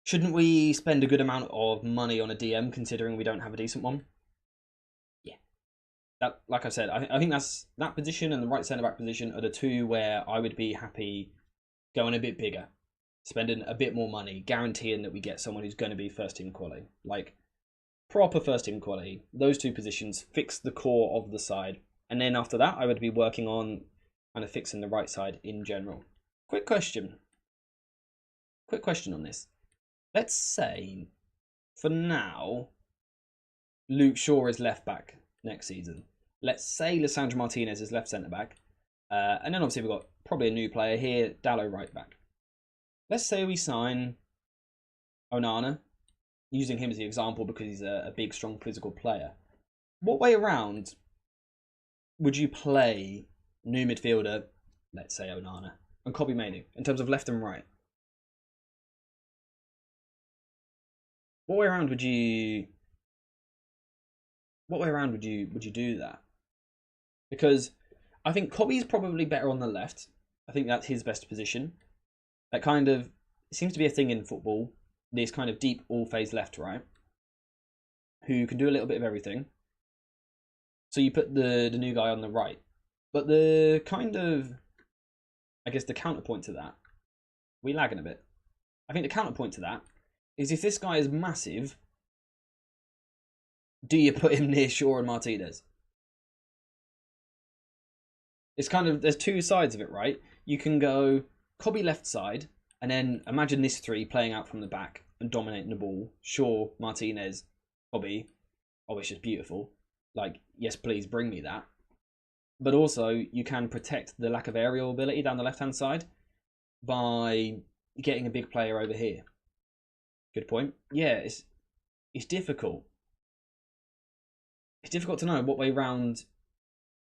Shouldn't we spend a good amount of money on a DM considering we don't have a decent one? Yeah. That, like I said, I think that position and the right centre back position are the two where I would be happy going a bit bigger, spending a bit more money, guaranteeing that we get someone who's going to be first team quality. Like, proper first team quality. Those two positions fix the core of the side. And then after that, I would be working on kind of fixing the right side in general. Quick question on this. Let's say, for now, Luke Shaw is left back next season. Let's say Lisandro Martinez is left centre back. And then obviously we've got probably a new player here, Dallo right back. Let's say we sign Onana, using him as the example because he's a big, strong, physical player. What way around would you play new midfielder, let's say Onana, and Kobbie Mainoo in terms of left and right? What way around would you do that? Because I think Kobbie's probably better on the left. I think that's his best position. That kind of seems to be a thing in football. This kind of deep all-phase left-right, who can do a little bit of everything. So you put the new guy on the right. But the kind of, I guess the counterpoint to that, we're lagging a bit. I think the counterpoint to that is if this guy is massive, do you put him near Shaw and Martinez? It's kind of, there's two sides of it, right? You can go Kobbie left side, and then imagine this three playing out from the back and dominating the ball. Shaw, Martinez, Kobbie. Oh, it's just beautiful. Like, yes, please bring me that. But also, you can protect the lack of aerial ability down the left-hand side by getting a big player over here. Good point. Yeah, it's difficult. It's difficult to know what way round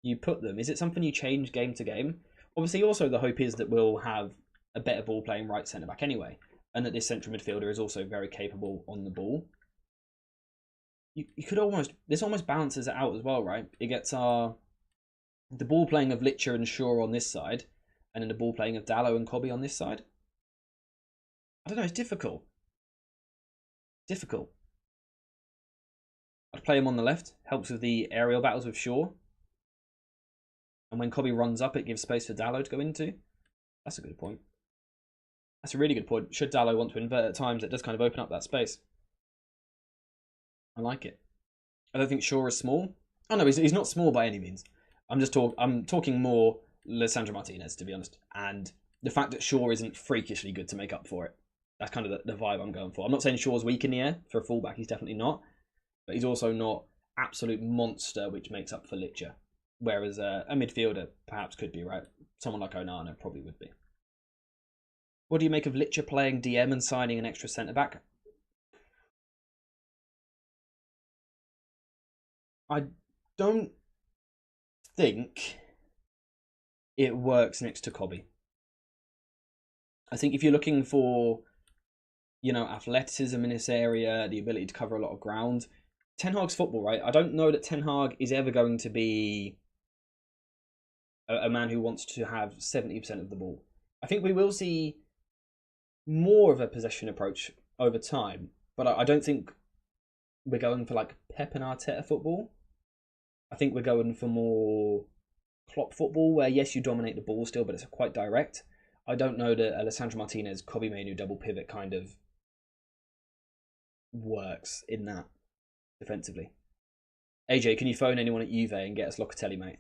you put them. Is it something you change game to game? Obviously, also the hope is that we'll have a better ball playing right centre back anyway, and that this central midfielder is also very capable on the ball. You could almost, this almost balances it out as well, right? It gets the ball playing of Litcher and Shaw on this side, and then the ball playing of Dallo and Kobbie on this side. I don't know, it's difficult. Difficult. I'd play him on the left, helps with the aerial battles with Shaw. And when Kobbie runs up, it gives space for Dallo to go into. That's a good point. That's a really good point. Should Dallo want to invert at times, it does kind of open up that space. I like it. I don't think Shaw is small. Oh no, he's not small by any means. I'm talking more Lisandro Martinez, to be honest. And the fact that Shaw isn't freakishly good to make up for it. That's kind of the vibe I'm going for. I'm not saying Shaw's weak in the air. For a fullback, he's definitely not. But he's also not absolute monster, which makes up for Litcher. Whereas a midfielder perhaps could be, right? Someone like Onana probably would be. What do you make of Litcher playing DM and signing an extra centre-back? I don't think it works next to Kobbie. I think if you're looking for, athleticism in this area, the ability to cover a lot of ground, Ten Hag's football, right? I don't know that Ten Hag is ever going to be a man who wants to have 70% of the ball. I think we will see more of a possession approach over time, but I don't think we're going for like Pep and Arteta football. I think we're going for more Klopp football, where yes, you dominate the ball still, but it's quite direct. I don't know that Alessandro Martinez, Kobbie Mainoo double pivot kind of works in that defensively. AJ, can you phone anyone at Juve and get us Locatelli, mate?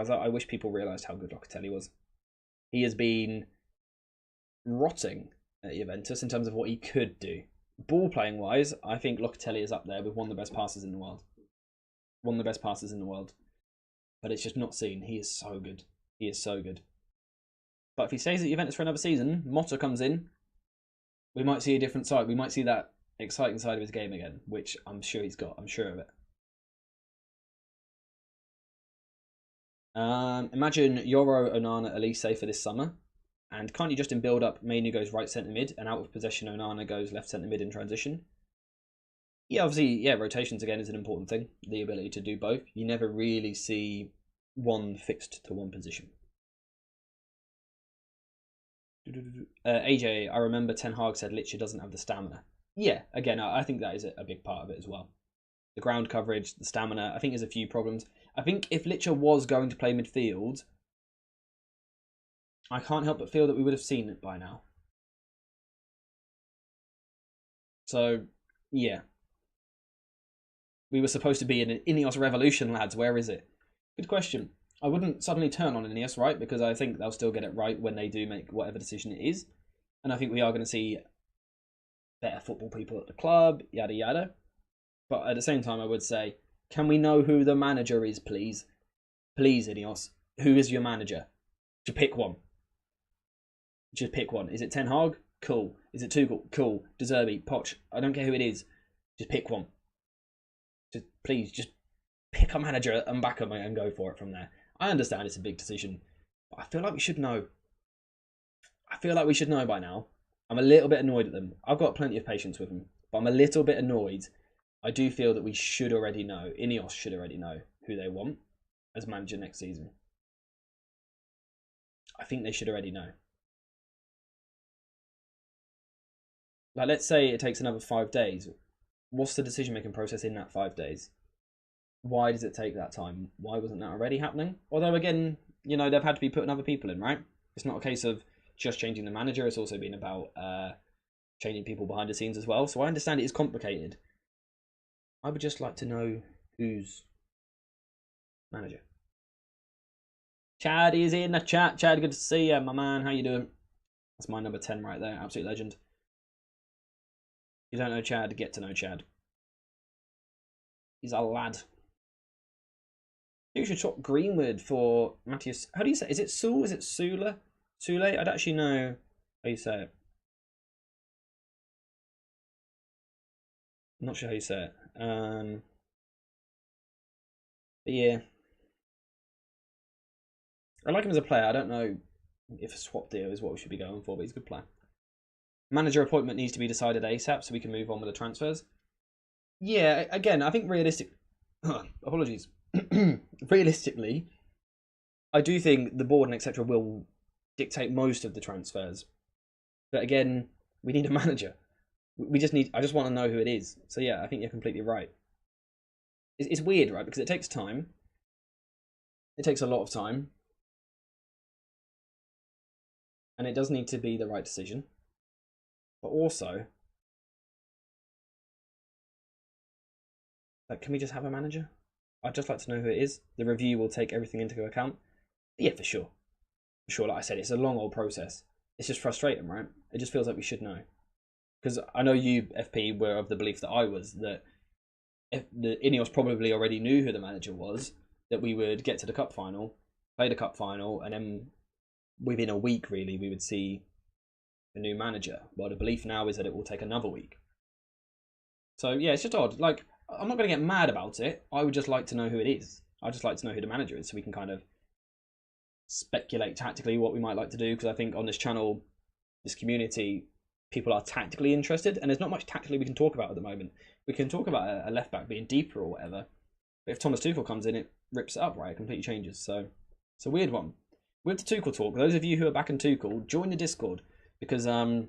surprised. I wish people realised how good Locatelli was. He has been rotting at Juventus in terms of what he could do. Ball playing wise, I think Locatelli is up there with one of the best passers in the world. One of the best passers in the world. But it's just not seen. He is so good. He is so good. But if he stays at Juventus for another season, Motta comes in, we might see a different side. We might see that exciting side of his game again, which I'm sure he's got. I'm sure of it. Imagine Yoro, Onana, Elise for this summer. And can't you just in build-up, Mainu goes right centre-mid, and out of possession, Onana goes left centre-mid in transition? Yeah, obviously, yeah, rotations again is an important thing. The ability to do both. You never really see one fixed to one position. AJ, I remember Ten Hag said Licha doesn't have the stamina. Yeah, again, I think that is a big part of it as well. The ground coverage, the stamina, I think there's a few problems. I think if Licha was going to play midfield, I can't help but feel that we would have seen it by now. So, yeah. We were supposed to be in an Ineos revolution, lads. Where is it? Good question. I wouldn't suddenly turn on Ineos, right? Because I think they'll still get it right when they do make whatever decision it is. And I think we are going to see better football people at the club, yada yada. But at the same time, I would say, can we know who the manager is, please? Please, Ineos. Who is your manager? Just pick one. Just pick one. Is it Ten Hag? Cool. Is it Tuchel? Cool. De Zerbi? Poch? I don't care who it is. Just pick one. Just please, just pick a manager and back them and go for it from there. I understand it's a big decision, but I feel like we should know. I feel like we should know by now. I'm a little bit annoyed at them. I've got plenty of patience with them, but I'm a little bit annoyed. I do feel that we should already know. Ineos should already know who they want as manager next season. I think they should already know. Like, let's say it takes another 5 days. What's the decision-making process in that 5 days? Why does it take that time? Why wasn't that already happening? Although, again, you know, they've had to be putting other people in, right? It's not a case of just changing the manager. It's also been about changing people behind the scenes as well. So I understand it is complicated. I would just like to know who's manager. Chad is in the chat. Chad, good to see you, my man. How you doing? That's my number 10 right there. Absolute legend. If you don't know Chad, get to know Chad. He's a lad. You should swap Greenwood for Matthias. How do you say it? Is it Sul? Is it Sula? Sule? I don't actually know how you say it. I'm not sure how you say it. But yeah. I like him as a player. I don't know if a swap deal is what we should be going for, but he's a good player. Manager appointment needs to be decided ASAP so we can move on with the transfers. Yeah, again, I think apologies. Realistically, I do think the board and etc. will dictate most of the transfers. But again, we need a manager. I just want to know who it is. So yeah, I think you're completely right. It's weird, right? Because it takes time. It takes a lot of time. And it does need to be the right decision. But also, like, can we just have a manager? I'd just like to know who it is. The review will take everything into account. Yeah, for sure. For sure, like I said, it's a long old process. It's just frustrating, right? It just feels like we should know. Because I know you, FP, were of the belief that I was, that if the Ineos probably already knew who the manager was, that we would get to the cup final, play the cup final, and then within a week, really, we would see a new manager. Well, the belief now is that it will take another week. So, yeah, it's just odd. Like, I'm not going to get mad about it. I would just like to know who it is. I'd just like to know who the manager is so we can kind of speculate tactically what we might like to do. Because I think on this channel, this community, people are tactically interested. And there's not much tactically we can talk about at the moment. We can talk about a left back being deeper or whatever. But if Thomas Tuchel comes in, it rips it up, right? It completely changes. So it's a weird one. With the Tuchel talk, those of you who are back in Tuchel, join the Discord. Because I've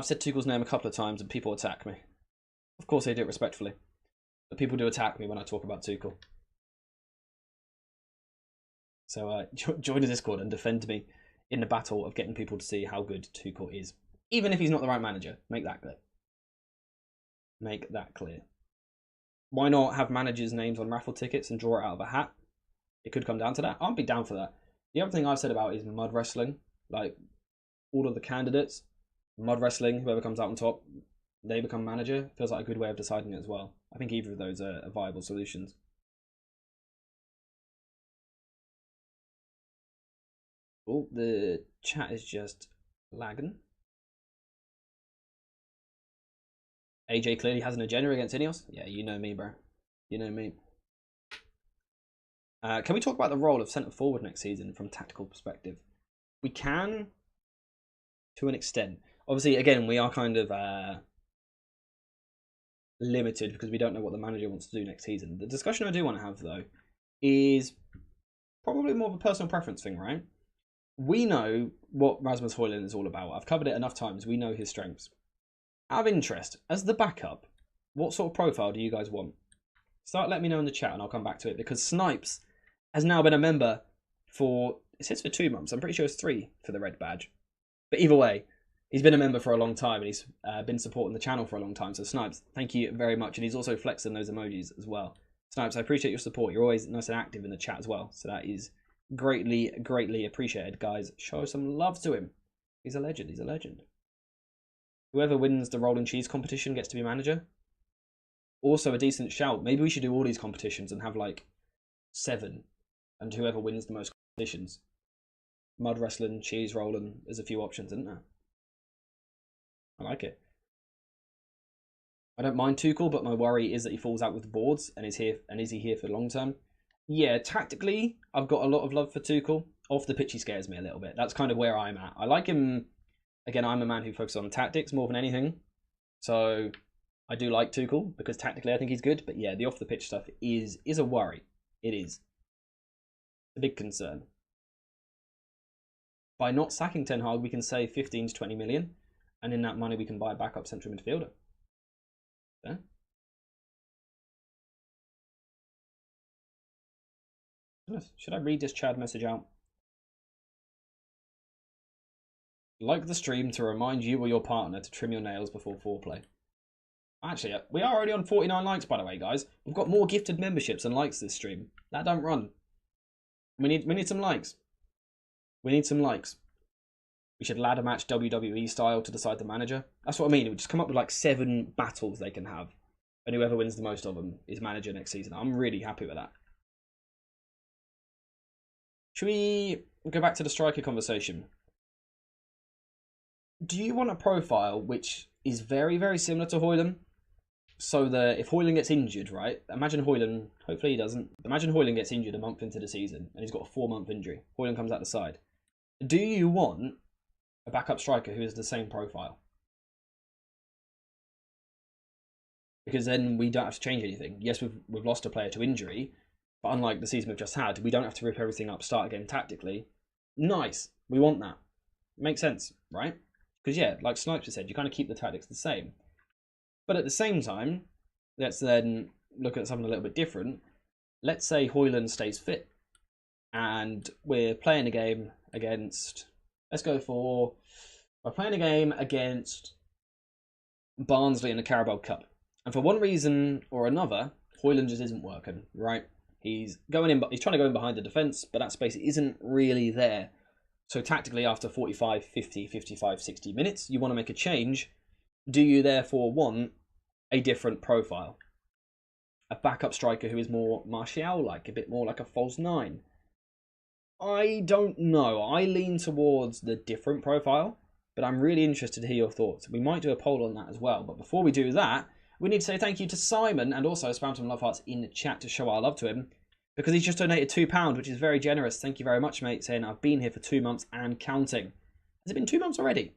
said Tuchel's name a couple of times and people attack me. Of course they do it respectfully. But people do attack me when I talk about Tuchel. So join the Discord and defend me in the battle of getting people to see how good Tuchel is. Even if he's not the right manager. Make that clear. Make that clear. Why not have managers' names on raffle tickets and draw it out of a hat? it could come down to that. I'd be down for that. The other thing I've said about is mud wrestling. Like, all of the candidates, mud wrestling, whoever comes out on top, they become manager. Feels like a good way of deciding it as well. I think either of those are viable solutions. Oh, the chat is just lagging. AJ clearly has an agenda against Ineos. Yeah, you know me, bro. You know me. Can we talk about the role of centre forward next season from a tactical perspective? We can, to an extent. Obviously, again, we are kind of limited because we don't know what the manager wants to do next season. The discussion I do want to have, though, is probably more of a personal preference thing, right? We know what Rasmus Højlund is all about. I've covered it enough times. We know his strengths. Out of interest, as the backup, what sort of profile do you guys want? Start letting me know in the chat and I'll come back to it, because Snipes has now been a member for, it says for 2 months. I'm pretty sure it's 3 for the red badge. But either way, he's been a member for a long time and he's been supporting the channel for a long time. So Snipes, thank you very much. And he's also flexing those emojis as well. Snipes, I appreciate your support. You're always nice and active in the chat as well. So that is greatly, greatly appreciated. Guys, show some love to him. He's a legend. He's a legend. Whoever wins the roll and cheese competition gets to be manager. Also a decent shout. Maybe we should do all these competitions and have like 7. And whoever wins the most competitions. Mud wrestling, cheese rolling. There's a few options, isn't there? I like it. I don't mind Tuchel, but my worry is that he falls out with the boards and is he here for the long term? Yeah, tactically, I've got a lot of love for Tuchel. Off the pitch, he scares me a little bit. That's kind of where I'm at. I like him. Again, I'm a man who focuses on tactics more than anything. So I do like Tuchel because tactically I think he's good. But yeah, the off the pitch stuff is a worry. It is a big concern. By not sacking Ten Hag, we can save 15 to 20 million. And in that money, we can buy a backup central midfielder. Yeah. Should I read this Chad message out? Like the stream to remind you or your partner to trim your nails before foreplay. Actually, we are already on 49 likes, by the way, guys. We've got more gifted memberships and likes this stream. That don't run. We need some likes. We need some likes. We should ladder match WWE style to decide the manager. That's what I mean. We just come up with like 7 battles they can have. And whoever wins the most of them is manager next season. I'm really happy with that. Should we go back to the striker conversation? Do you want a profile which is very, very similar to Højlund? So that if Højlund gets injured, right? Imagine Højlund, hopefully he doesn't. Imagine Højlund gets injured a month into the season and he's got a 4-month injury. Højlund comes out the side. Do you want a backup striker who is the same profile? Because then we don't have to change anything. Yes, we've lost a player to injury, but unlike the season we've just had, we don't have to rip everything up, start again tactically. Nice. We want that. Makes sense, right? Because yeah, like Snipes said, you kind of keep the tactics the same. But at the same time, let's then look at something a little bit different. Let's say Højlund stays fit and we're playing a game against, we're playing a game against Barnsley in the Carabao Cup. And for one reason or another, Højlund just isn't working, right? He's trying to go in behind the defence, but that space isn't really there. So tactically, after 45, 50, 55, 60 minutes, you want to make a change. Do you therefore want a different profile? A backup striker who is more Martial-like, a bit more like a false 9? I don't know. I lean towards the different profile, but I'm really interested to hear your thoughts. We might do a poll on that as well. But before we do that, we need to say thank you to Simon and also spam some love hearts in the chat to show our love to him, because he's just donated £2, which is very generous. Thank you very much, mate, saying I've been here for 2 months and counting. Has it been 2 months already?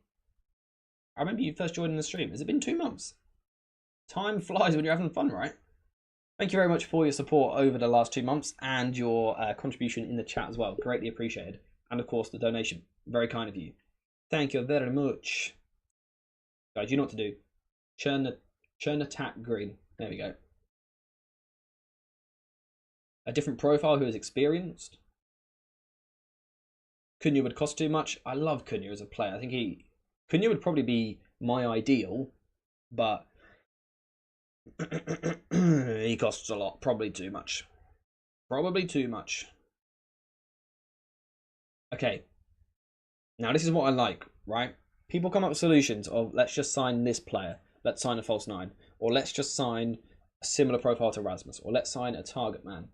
I remember you first joining the stream. Has it been 2 months? Time flies when you're having fun, right? Thank you very much for your support over the last 2 months and your contribution in the chat as well. Greatly appreciated. And of course, the donation. Very kind of you. Thank you very much. Guys, you know what to do. Churn the tap green. There we go. A different profile who is experienced. Cunha would cost too much. I love Cunha as a player. I think Cunha would probably be my ideal, but he costs a lot. Probably too much. Probably too much. Okay, now this is what I like, right? People come up with solutions of let's just sign this player, let's sign a false nine, or let's just sign a similar profile to Rasmus, or let's sign a target man.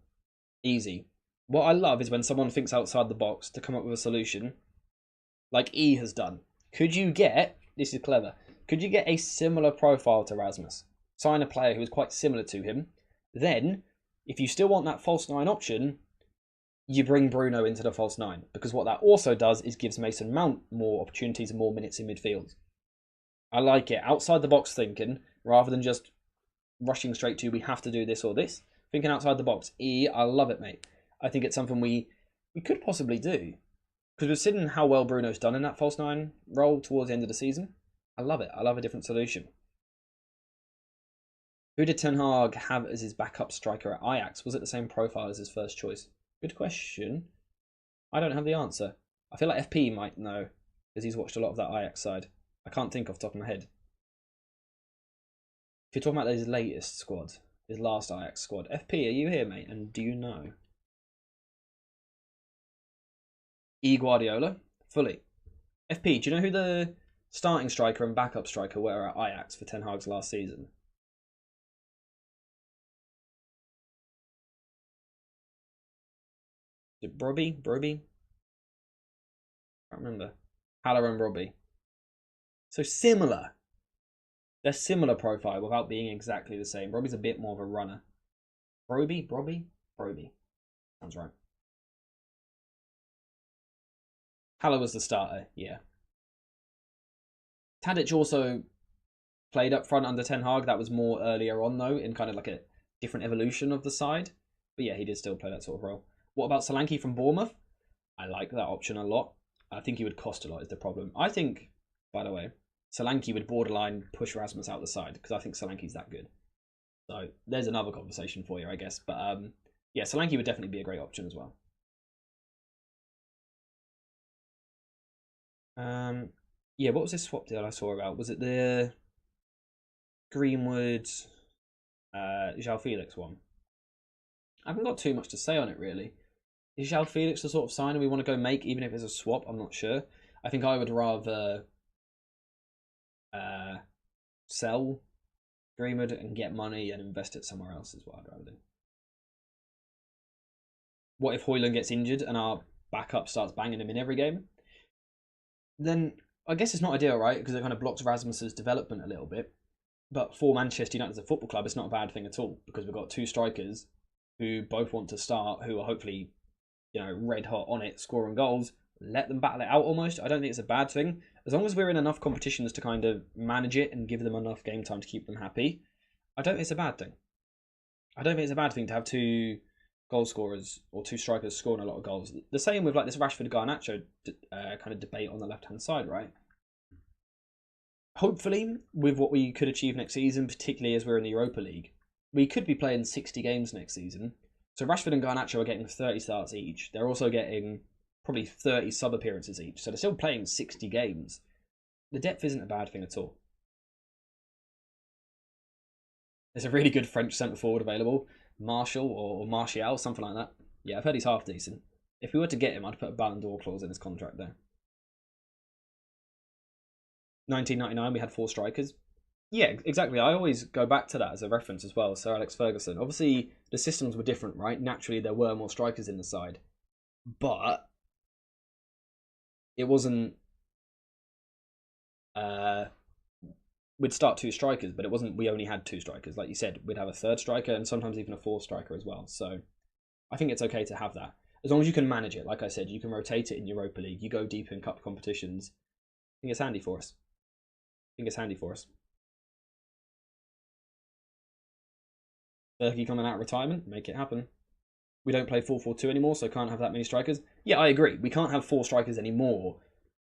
Easy. What I love is when someone thinks outside the box to come up with a solution, like E has done. Could you get, this is clever, could you get a similar profile to Rasmus? Sign a player who is quite similar to him. Then, if you still want that false nine option, you bring Bruno into the false nine. Because what that also does is gives Mason Mount more opportunities and more minutes in midfield. I like it. Outside the box thinking, rather than just rushing straight to we have to do this or this. Thinking outside the box. E, I love it, mate. I think it's something we could possibly do. Because we've seen how well Bruno's done in that false nine role towards the end of the season. I love it. I love a different solution. Who did Ten Hag have as his backup striker at Ajax? Was it the same profile as his first choice? Good question. I don't have the answer. I feel like FP might know, because he's watched a lot of that Ajax side. I can't think off the top of my head. If you're talking about his latest squad, his last Ajax squad, FP, are you here, mate? And do you know? E Guardiola, fully. FP, do you know who the starting striker and backup striker were at Ajax for Ten Hag's last season? Is it Brobbey? I can't remember. Haller and Robbie. So similar. They're similar profile without being exactly the same. Robbie's a bit more of a runner. Brobbey? Sounds right. Haller was the starter, yeah. Tadic also played up front under Ten Hag. That was more earlier on, though, in kind of like a different evolution of the side. But yeah, he did still play that sort of role. What about Solanke from Bournemouth? I like that option a lot. I think he would cost a lot is the problem. I think, by the way, Solanke would borderline push Rasmus out the side because I think Solanke's that good. So there's another conversation for you, I guess. But yeah, Solanke would definitely be a great option as well. Yeah, what was this swap deal I saw about? Was it the Greenwood, João Felix one? I haven't got too much to say on it really. Is João Felix the sort of signing we want to go make, even if it's a swap? I'm not sure. I think I would rather sell Greenwood and get money and invest it somewhere else is what I'd rather do. What if Højlund gets injured and our backup starts banging him in every game? Then I guess it's not ideal, right? Because it kind of blocks Rasmus's development a little bit. But for Manchester United as a football club, it's not a bad thing at all because we've got two strikers who both want to start, who are hopefully, red hot on it, scoring goals. Let them battle it out almost. I don't think it's a bad thing. As long as we're in enough competitions to kind of manage it and give them enough game time to keep them happy, I don't think it's a bad thing. I don't think it's a bad thing to have two goal scorers or two strikers scoring a lot of goals. The same with like this Rashford Garnacho kind of debate on the left hand side, right? Hopefully, with what we could achieve next season, particularly as we're in the Europa League, we could be playing 60 games next season. So Rashford and Garnacho are getting 30 starts each. They're also getting probably 30 sub appearances each. So they're still playing 60 games. The depth isn't a bad thing at all. There's a really good French centre forward available, Marshall or Martial, something like that. Yeah, I've heard he's half decent. If we were to get him, I'd put a Ballon d'Or clause in his contract there. 1999, we had 4 strikers. Yeah, exactly. I always go back to that as a reference as well. Sir Alex Ferguson. Obviously, the systems were different, right? Naturally, there were more strikers in the side, but it wasn't. We'd start 2 strikers, but it wasn't. We only had 2 strikers, like you said. We'd have a 3rd striker and sometimes even a 4th striker as well. So, I think it's okay to have that as long as you can manage it. Like I said, you can rotate it in Europa League. You go deep in cup competitions. I think it's handy for us. Berkey coming out of retirement, make it happen. We don't play 4-4-2 anymore, so can't have that many strikers. Yeah, I agree. We can't have 4 strikers anymore.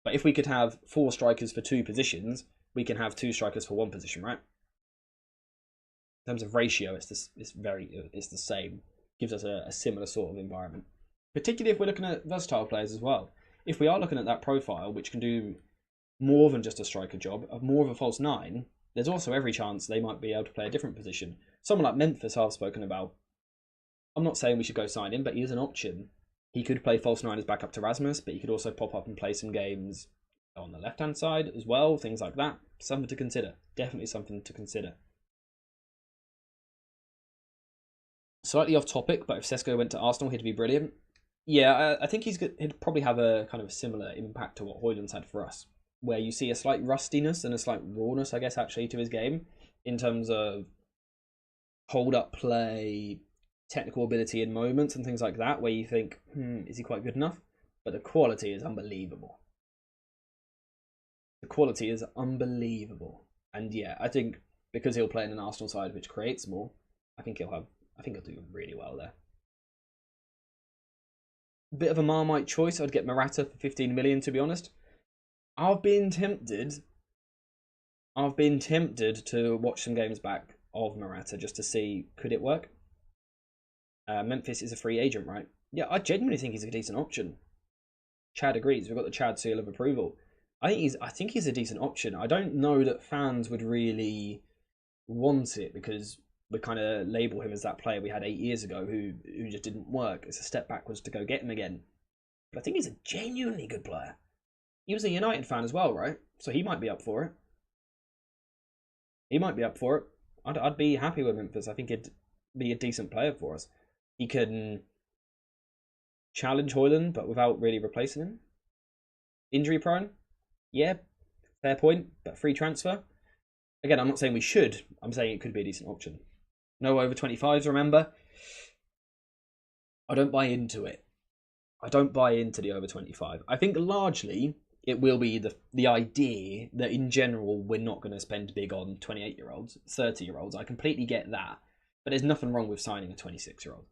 But if we could have 4 strikers for 2 positions, we can have 2 strikers for 1 position, right? In terms of ratio, it's the same. Gives us a similar sort of environment. Particularly if we're looking at versatile players as well. If we are looking at that profile, which can do more than just a striker job, of more of a false 9, there's also every chance they might be able to play a different position. Someone like Memphis I've spoken about. I'm not saying we should go sign him, but he is an option. He could play false nine as backup to Rasmus, but he could also pop up and play some games on the left-hand side as well, things like that. Something to consider. Definitely something to consider. Slightly off topic, but if Sesko went to Arsenal, he'd be brilliant. Yeah, I think he'd probably have a kind of similar impact to what Højlund's had for us, where you see a slight rustiness and a slight rawness, I guess, actually, to his game in terms of hold-up play, technical ability in moments and things like that, where you think, is he quite good enough? But the quality is unbelievable. The quality is unbelievable. And yeah, I think because he'll play in an Arsenal side which creates more, I think he'll do really well there. Bit of a Marmite choice. I'd get Morata for 15 million, to be honest. I've been tempted to watch some games back of Morata just to see could it work. Memphis is a free agent, right? Yeah, I genuinely think he's a decent option. Chad agrees. We've got the Chad seal of approval. I think he's a decent option. I don't know that fans would really want it because we kind of label him as that player we had 8 years ago who just didn't work. It's a step backwards to go get him again. But I think he's a genuinely good player. He was a United fan as well, right? So he might be up for it. I'd be happy with Memphis. I think he'd be a decent player for us. He can challenge Højlund, but without really replacing him. Injury prone? Yeah, fair point, but free transfer. Again, I'm not saying we should. I'm saying it could be a decent option. No over 25s, remember? I don't buy into it. I don't buy into the over 25. I think largely it will be the idea that in general we're not going to spend big on 28-year-olds, 30-year-olds. I completely get that. But there's nothing wrong with signing a 26-year-old.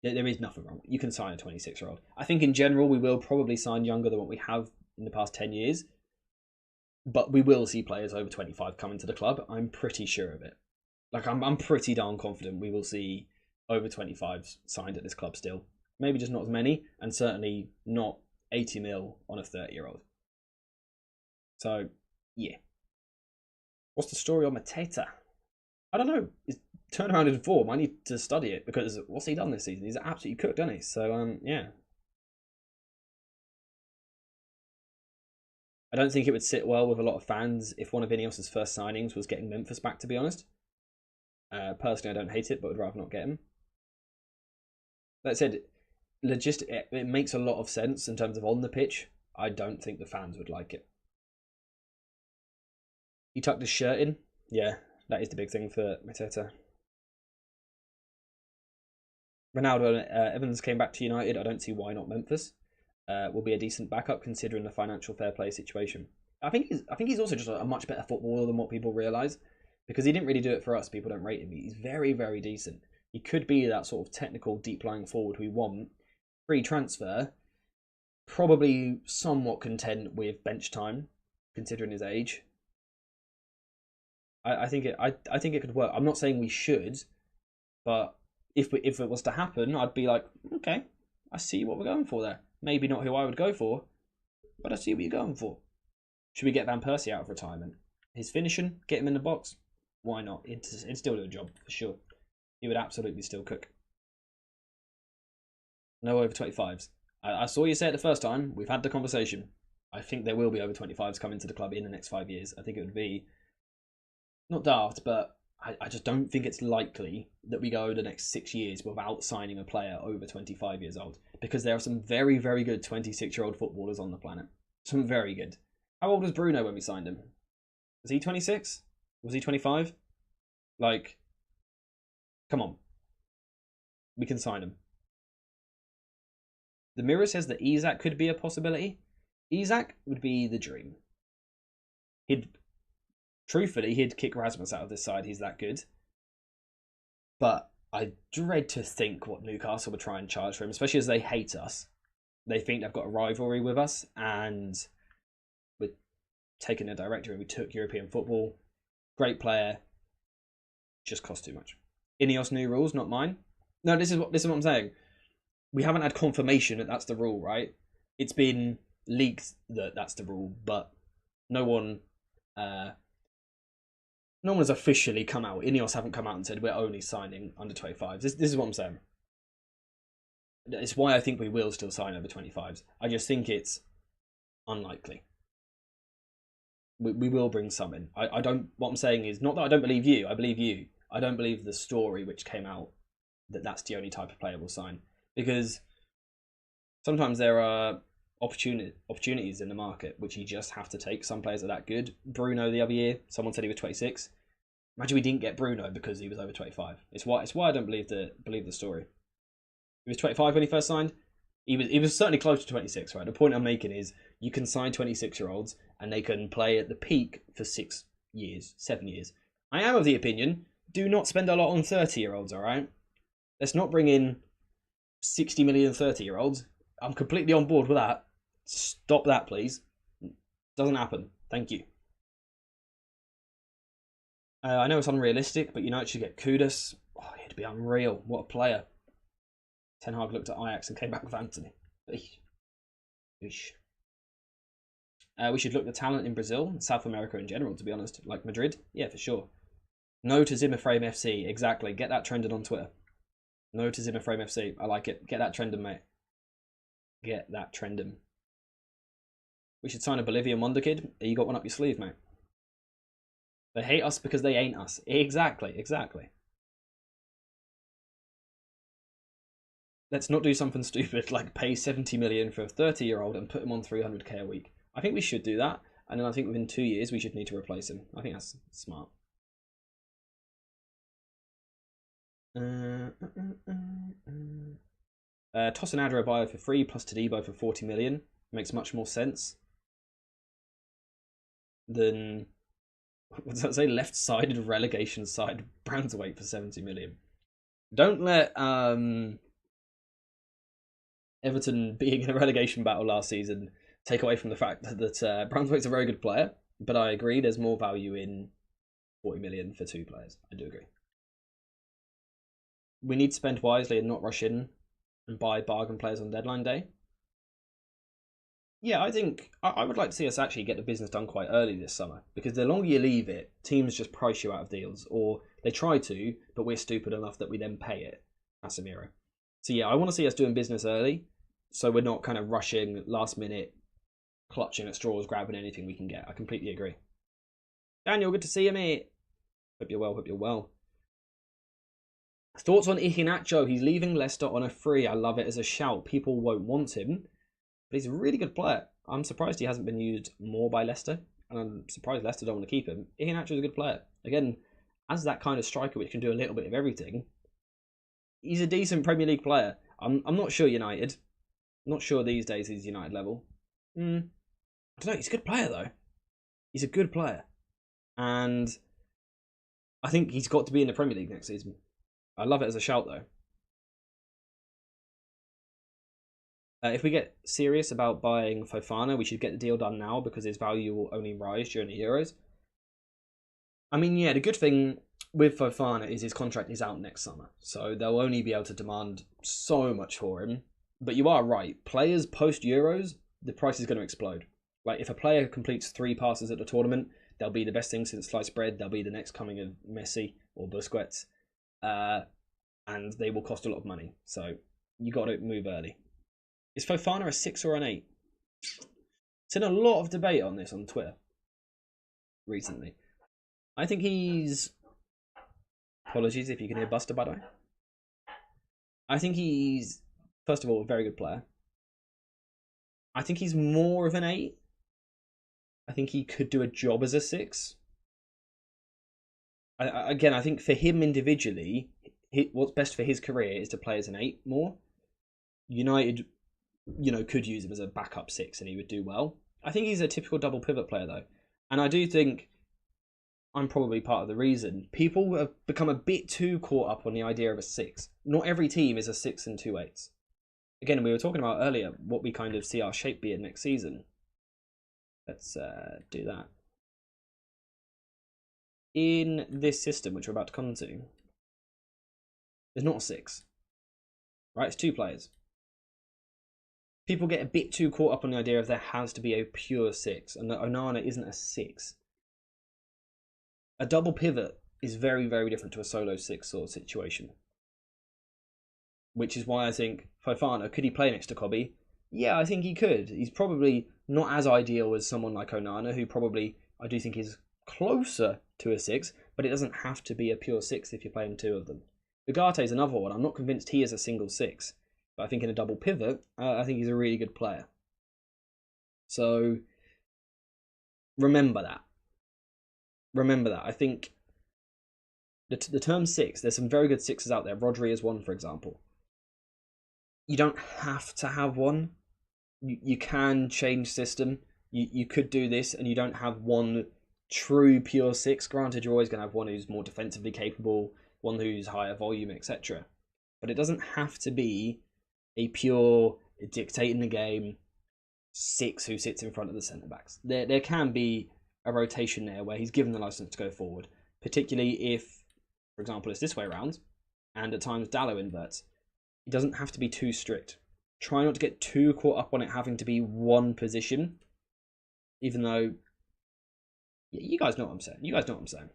There is nothing wrong. You can sign a 26-year-old. I think in general we will probably sign younger than what we have in the past 10 years. But we will see players over 25 come into the club. I'm pretty sure of it. Like, I'm pretty darn confident we will see over 25s signed at this club still. Maybe just not as many, and certainly not 80 mil on a 30-year-old. So, yeah. What's the story on Mateta? I don't know. His turnaround in form, I need to study it, because what's he done this season? He's absolutely cooked, hasn't he? So, yeah. I don't think it would sit well with a lot of fans if one of Ineos' first signings was getting Memphis back, to be honest. Personally, I don't hate it, but would rather not get him. That said, it makes a lot of sense in terms of on the pitch. I don't think the fans would like it. He tucked his shirt in. Yeah, that is the big thing for Mateta. Ronaldo Evans came back to United. I don't see why not Memphis. Will be a decent backup considering the financial fair play situation. I think he's also just a much better footballer than what people realise, because he didn't really do it for us. People don't rate him. He's very, very decent. He could be that sort of technical, deep-lying forward we want. Free transfer, probably somewhat content with bench time, considering his age. I think it could work. I'm not saying we should, but if it was to happen, I'd be like, okay, I see what we're going for there. Maybe not who I would go for, but I see what you're going for. Should we get Van Persie out of retirement? His finishing, get him in the box. Why not? It'd still do a job, for sure. He would absolutely still cook. No over 25s. I saw you say it the first time. We've had the conversation. I think there will be over 25s coming to the club in the next 5 years. I think it would be not daft, but I just don't think it's likely that we go the next 6 years without signing a player over 25 years old, because there are some very, very good 26-year-old footballers on the planet. Some very good. How old was Bruno when we signed him? Was he 26? Was he 25? Like, come on. We can sign him. The Mirror says that Isak could be a possibility. Isak would be the dream. Truthfully, he'd kick Rasmus out of this side. He's that good. But I dread to think what Newcastle would try and charge for him, especially as they hate us. They think they've got a rivalry with us, and we're taking a director and we took European football. Great player. Just cost too much. Ineos new rules, not mine. No, this is what I'm saying. We haven't had confirmation that that's the rule, right? It's been leaked that that's the rule, but no one has officially come out. Ineos haven't come out and said we're only signing under 25s. This is what I'm saying. It's why I think we will still sign over 25s. I just think it's unlikely. We will bring some in. I don't. What I'm saying is not that I don't believe you. I believe you. I don't believe the story which came out that that's the only type of player we'll sign, because sometimes there are opportunities in the market which you just have to take. Some players are that good. Bruno the other year, someone said he was 26. Imagine we didn't get Bruno because he was over 25. It's why I don't believe the story. He was 25 when he first signed. He was certainly close to 26, right? The point I'm making is you can sign 26-year-olds and they can play at the peak for 6 years, 7 years. I am of the opinion, do not spend a lot on 30-year-olds, all right? Let's not bring in 60 million 30-year-olds. I'm completely on board with that. Stop that, please. Doesn't happen. Thank you. I know it's unrealistic, but United should get Kudus. Oh, he'd be unreal. What a player. Ten Hag looked at Ajax and came back with Anthony. We should look at talent in Brazil and South America in general, to be honest. Like Madrid? Yeah, for sure. No to Zimmerframe FC. Exactly. Get that trending on Twitter. No to Zimmerframe FC. I like it. Get that trending, mate. Get that trending. We should sign a Bolivian wonder kid. You got one up your sleeve, mate. They hate us because they ain't us. Exactly. Let's not do something stupid like pay 70 million for a 30-year-old and put him on 300k a week. I think we should do that, and then I think within 2 years we should need to replace him. I think that's smart. Toss an Adebayo for free plus Todibo for 40 million makes much more sense than, what does that say, left-sided relegation side Branthwaite for 70 million. Don't let Everton being in a relegation battle last season take away from the fact that Branthwaite's a very good player, but I agree there's more value in 40 million for 2 players. I do agree. We need to spend wisely and not rush in and buy bargain players on deadline day. Yeah, I think I would like to see us actually get the business done quite early this summer, because the longer you leave it, teams just price you out of deals, or they try to, but we're stupid enough that we then pay it. Casemiro. So yeah, I want to see us doing business early, so we're not kind of rushing last minute, clutching at straws, grabbing anything we can get. I completely agree. Daniel, good to see you, mate. Hope you're well. Thoughts on Iheanacho? He's leaving Leicester on a free. I love it as a shout. People won't want him, but he's a really good player. I'm surprised he hasn't been used more by Leicester, and I'm surprised Leicester don't want to keep him. Iheanacho's a good player. Again, as that kind of striker which can do a little bit of everything, he's a decent Premier League player. I'm not sure United. I'm not sure these days he's United level. I don't know. He's a good player, though. He's a good player. And I think he's got to be in the Premier League next season. I love it as a shout, though. If we get serious about buying Fofana, we should get the deal done now because his value will only rise during the Euros. I mean, yeah, the good thing with Fofana is his contract is out next summer, so they'll only be able to demand so much for him. But you are right. Players post-Euros, the price is going to explode. Like, if a player completes 3 passes at the tournament, they'll be the best thing since sliced bread. They'll be the next coming of Messi or Busquets. And they will cost a lot of money. So you got to move early. Is Fofana a 6 or an 8? It's in a lot of debate on this on Twitter recently. I think he's... Apologies if you can hear Buster, by the way. I think he's, first of all, a very good player. I think he's more of an 8. I think he could do a job as a 6. Again, I think for him individually, what's best for his career is to play as an 8 more. United, could use him as a backup 6 and he would do well. I think he's a typical double pivot player, though. And I do think I'm probably part of the reason. People have become a bit too caught up on the idea of a 6. Not every team is a 6 and 2 8s. Again, we were talking about earlier what we kind of see our shape being next season. Let's do that. In this system, which we're about to come to, there's not a 6. Right? It's 2 players. People get a bit too caught up on the idea of there has to be a pure 6, and that Onana isn't a 6. A double pivot is very, very different to a solo 6 sort of situation. Which is why I think Fofana, could he play next to Kobe? Yeah, I think he could. He's probably not as ideal as someone like Onana, who probably I do think is closer to a 6, but it doesn't have to be a pure 6 if you're playing two of them. Ugarte's another one. I'm not convinced he is a single 6, but I think in a double pivot, I think he's a really good player. So remember that. Remember that. I think the term 6, there's some very good 6s out there. Rodri is one, for example. You don't have to have one. You can change system. You could do this, and you don't have one true pure 6. Granted, you're always going to have one who's more defensively capable, one who's higher volume, etc. But it doesn't have to be a pure dictating the game 6 who sits in front of the centre backs. There can be a rotation there where he's given the license to go forward, particularly if, for example, it's this way around, and at times Dalot inverts. It doesn't have to be too strict. Try not to get too caught up on it having to be one position, even though, yeah, you guys know what I'm saying. You guys know what I'm saying.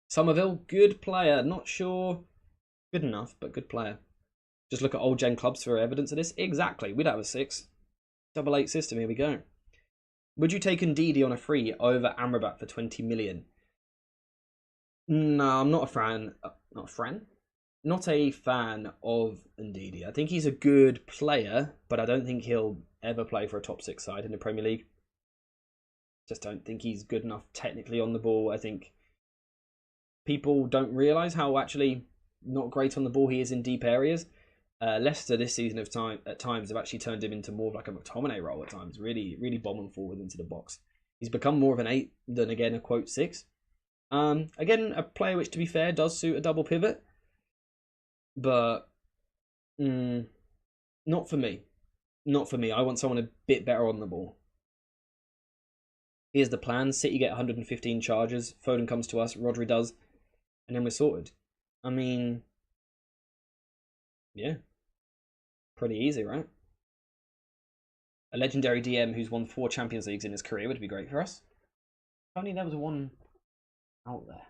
Somerville, good player. Not sure good enough, but good player. Just look at old gen clubs for evidence of this. Exactly. We'd have a 6. 8-8 system. Here we go. Would you take Ndidi on a free over Amrabat for 20 million? No, I'm not a fan. Not a fan of Ndidi. I think he's a good player, but I don't think he'll ever play for a top 6 side in the Premier League. Just don't think he's good enough technically on the ball. I think people don't realise how actually not great on the ball he is in deep areas. Leicester this season at times have actually turned him into more of like a McTominay role at times, really bombing forward into the box. He's become more of an 8 than, again, a quote 6. Again, a player which, to be fair, does suit a double pivot. But not for me. Not for me. I want someone a bit better on the ball. Here's the plan. City get 115 charges. Foden comes to us. Rodri does. And then we're sorted. I mean, yeah. Pretty easy, right? A legendary DM who's won 4 Champions Leagues in his career would be great for us. If only there was one out there.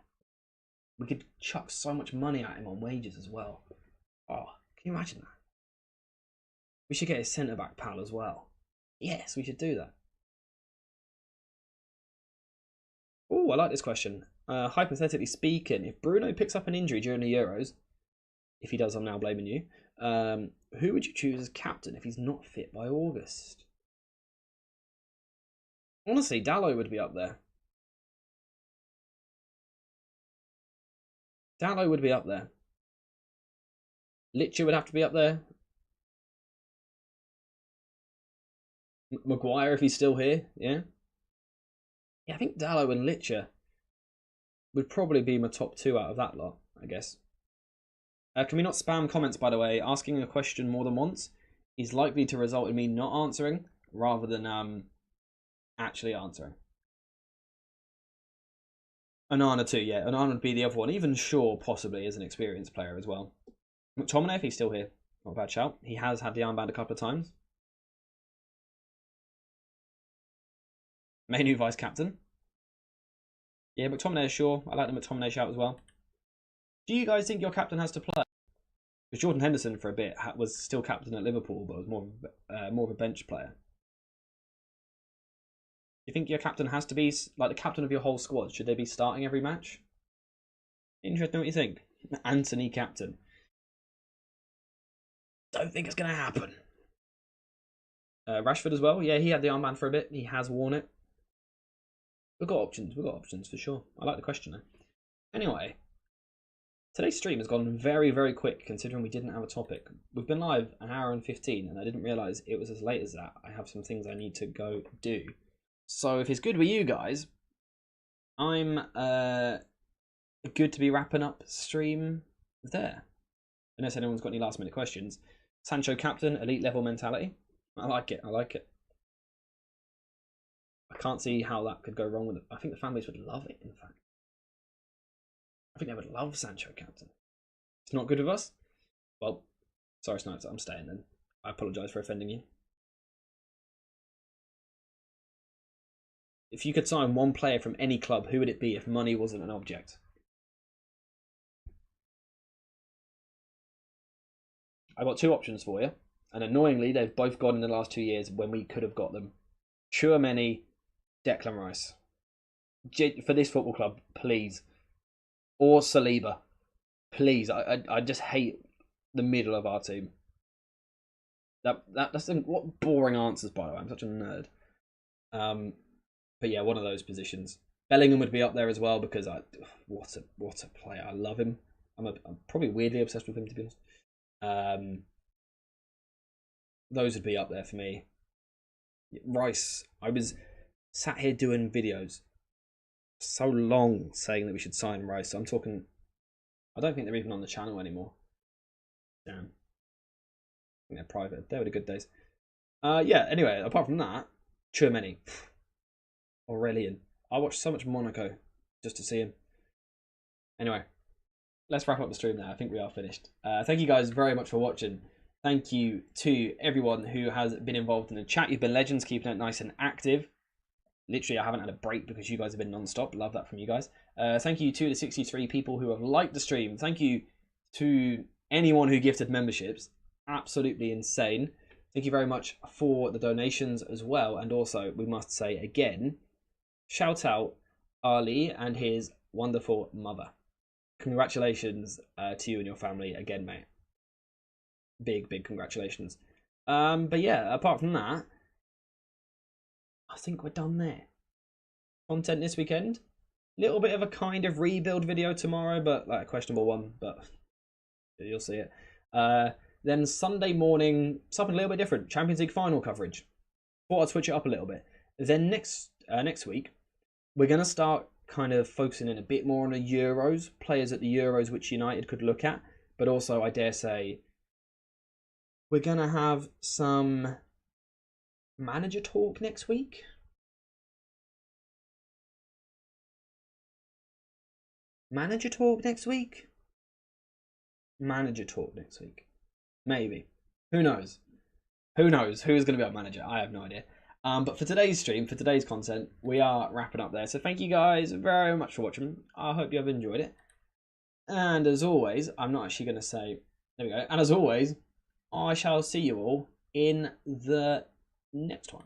We could chuck so much money at him on wages as well. Oh, can you imagine that? We should get his centre-back pal as well. Yes, we should do that. Oh, I like this question. Hypothetically speaking, if Bruno picks up an injury during the Euros, if he does, I'm now blaming you, who would you choose as captain if he's not fit by August? Honestly, Dalot would be up there. Dalot would be up there. Litcher would have to be up there. Maguire, if he's still here, yeah? Yeah, I think Dalot and Litcher would probably be my top 2 out of that lot, I guess. Can we not spam comments, by the way? Asking a question more than once is likely to result in me not answering rather than actually answering. Onana too, yeah. Onana would be the other one. Even Shaw possibly is an experienced player as well. McTominay, if he's still here. Not a bad shout. He has had the armband a couple of times. Mainu vice captain. Yeah, McTominay is sure. I like the McTominay shout as well. Do you guys think your captain has to play? Because Jordan Henderson for a bit was still captain at Liverpool, but was more of a bench player. Do you think your captain has to be like the captain of your whole squad? Should they be starting every match? Interesting what you think. Anthony captain. Don't think it's going to happen. Rashford as well. Yeah, he had the armband for a bit. He has worn it. We've got options. We've got options for sure. I like the question though. Anyway, today's stream has gone very, very quick considering we didn't have a topic. We've been live an hour and 15 and I didn't realise it was as late as that. I have some things I need to go do. So if it's good with you guys, I'm good to be wrapping up stream there. Unless anyone's got any last minute questions. Sancho captain, elite level mentality. I like it. I like it. I can't see how that could go wrong with it. I think the fan base would love it, in fact. I think they would love Sancho captain. It's not good with us? Well, sorry, Snipes, I'm staying then. I apologise for offending you. If you could sign one player from any club, who would it be if money wasn't an object? I got two options for you, and annoyingly, they've both gone in the last 2 years when we could have got them. Chouameni, Declan Rice. For this football club, please. Or Saliba. Please. I just hate the middle of our team. That's what boring answers, by the way. I'm such a nerd. But yeah, one of those positions. Bellingham would be up there as well because what a player. I love him. I'm probably weirdly obsessed with him, to be honest. Those would be up there for me. Rice. I was sat here doing videos so long saying that we should sign Rice. I'm talking. I don't think they're even on the channel anymore. Damn. I think they're private. They were the good days. Yeah. Anyway, apart from that, Chouameni, Aurelian. I watched so much Monaco just to see him. Anyway, let's wrap up the stream now. I think we are finished. Thank you guys very much for watching. Thank you to everyone who has been involved in the chat. You've been legends, keeping it nice and active. Literally, I haven't had a break because you guys have been non-stop. Love that from you guys. Thank you to the 63 people who have liked the stream. Thank you to anyone who gifted memberships. Absolutely insane. Thank you very much for the donations as well. And also, we must say again, shout out Ali and his wonderful mother. Congratulations to you and your family again, mate. Big congratulations. But yeah, apart from that, I think we're done there. Content this weekend. Little bit of a kind of rebuild video tomorrow, but like a questionable one, but you'll see it. Then Sunday morning, something a little bit different. Champions League final coverage. Thought I'd switch it up a little bit. Then next week, we're going to start kind of focusing in a bit more on the Euros, players at the Euros which United could look at, but also I dare say we're going to have some manager talk next week. Manager talk next week? Manager talk next week. Maybe. Who knows? Who knows who's going to be our manager? I have no idea. But for today's stream, for today's content, we are wrapping up there. So thank you guys very much for watching. I hope you have enjoyed it. And as always, I'm not actually going to say... There we go. And as always, I shall see you all in the next one.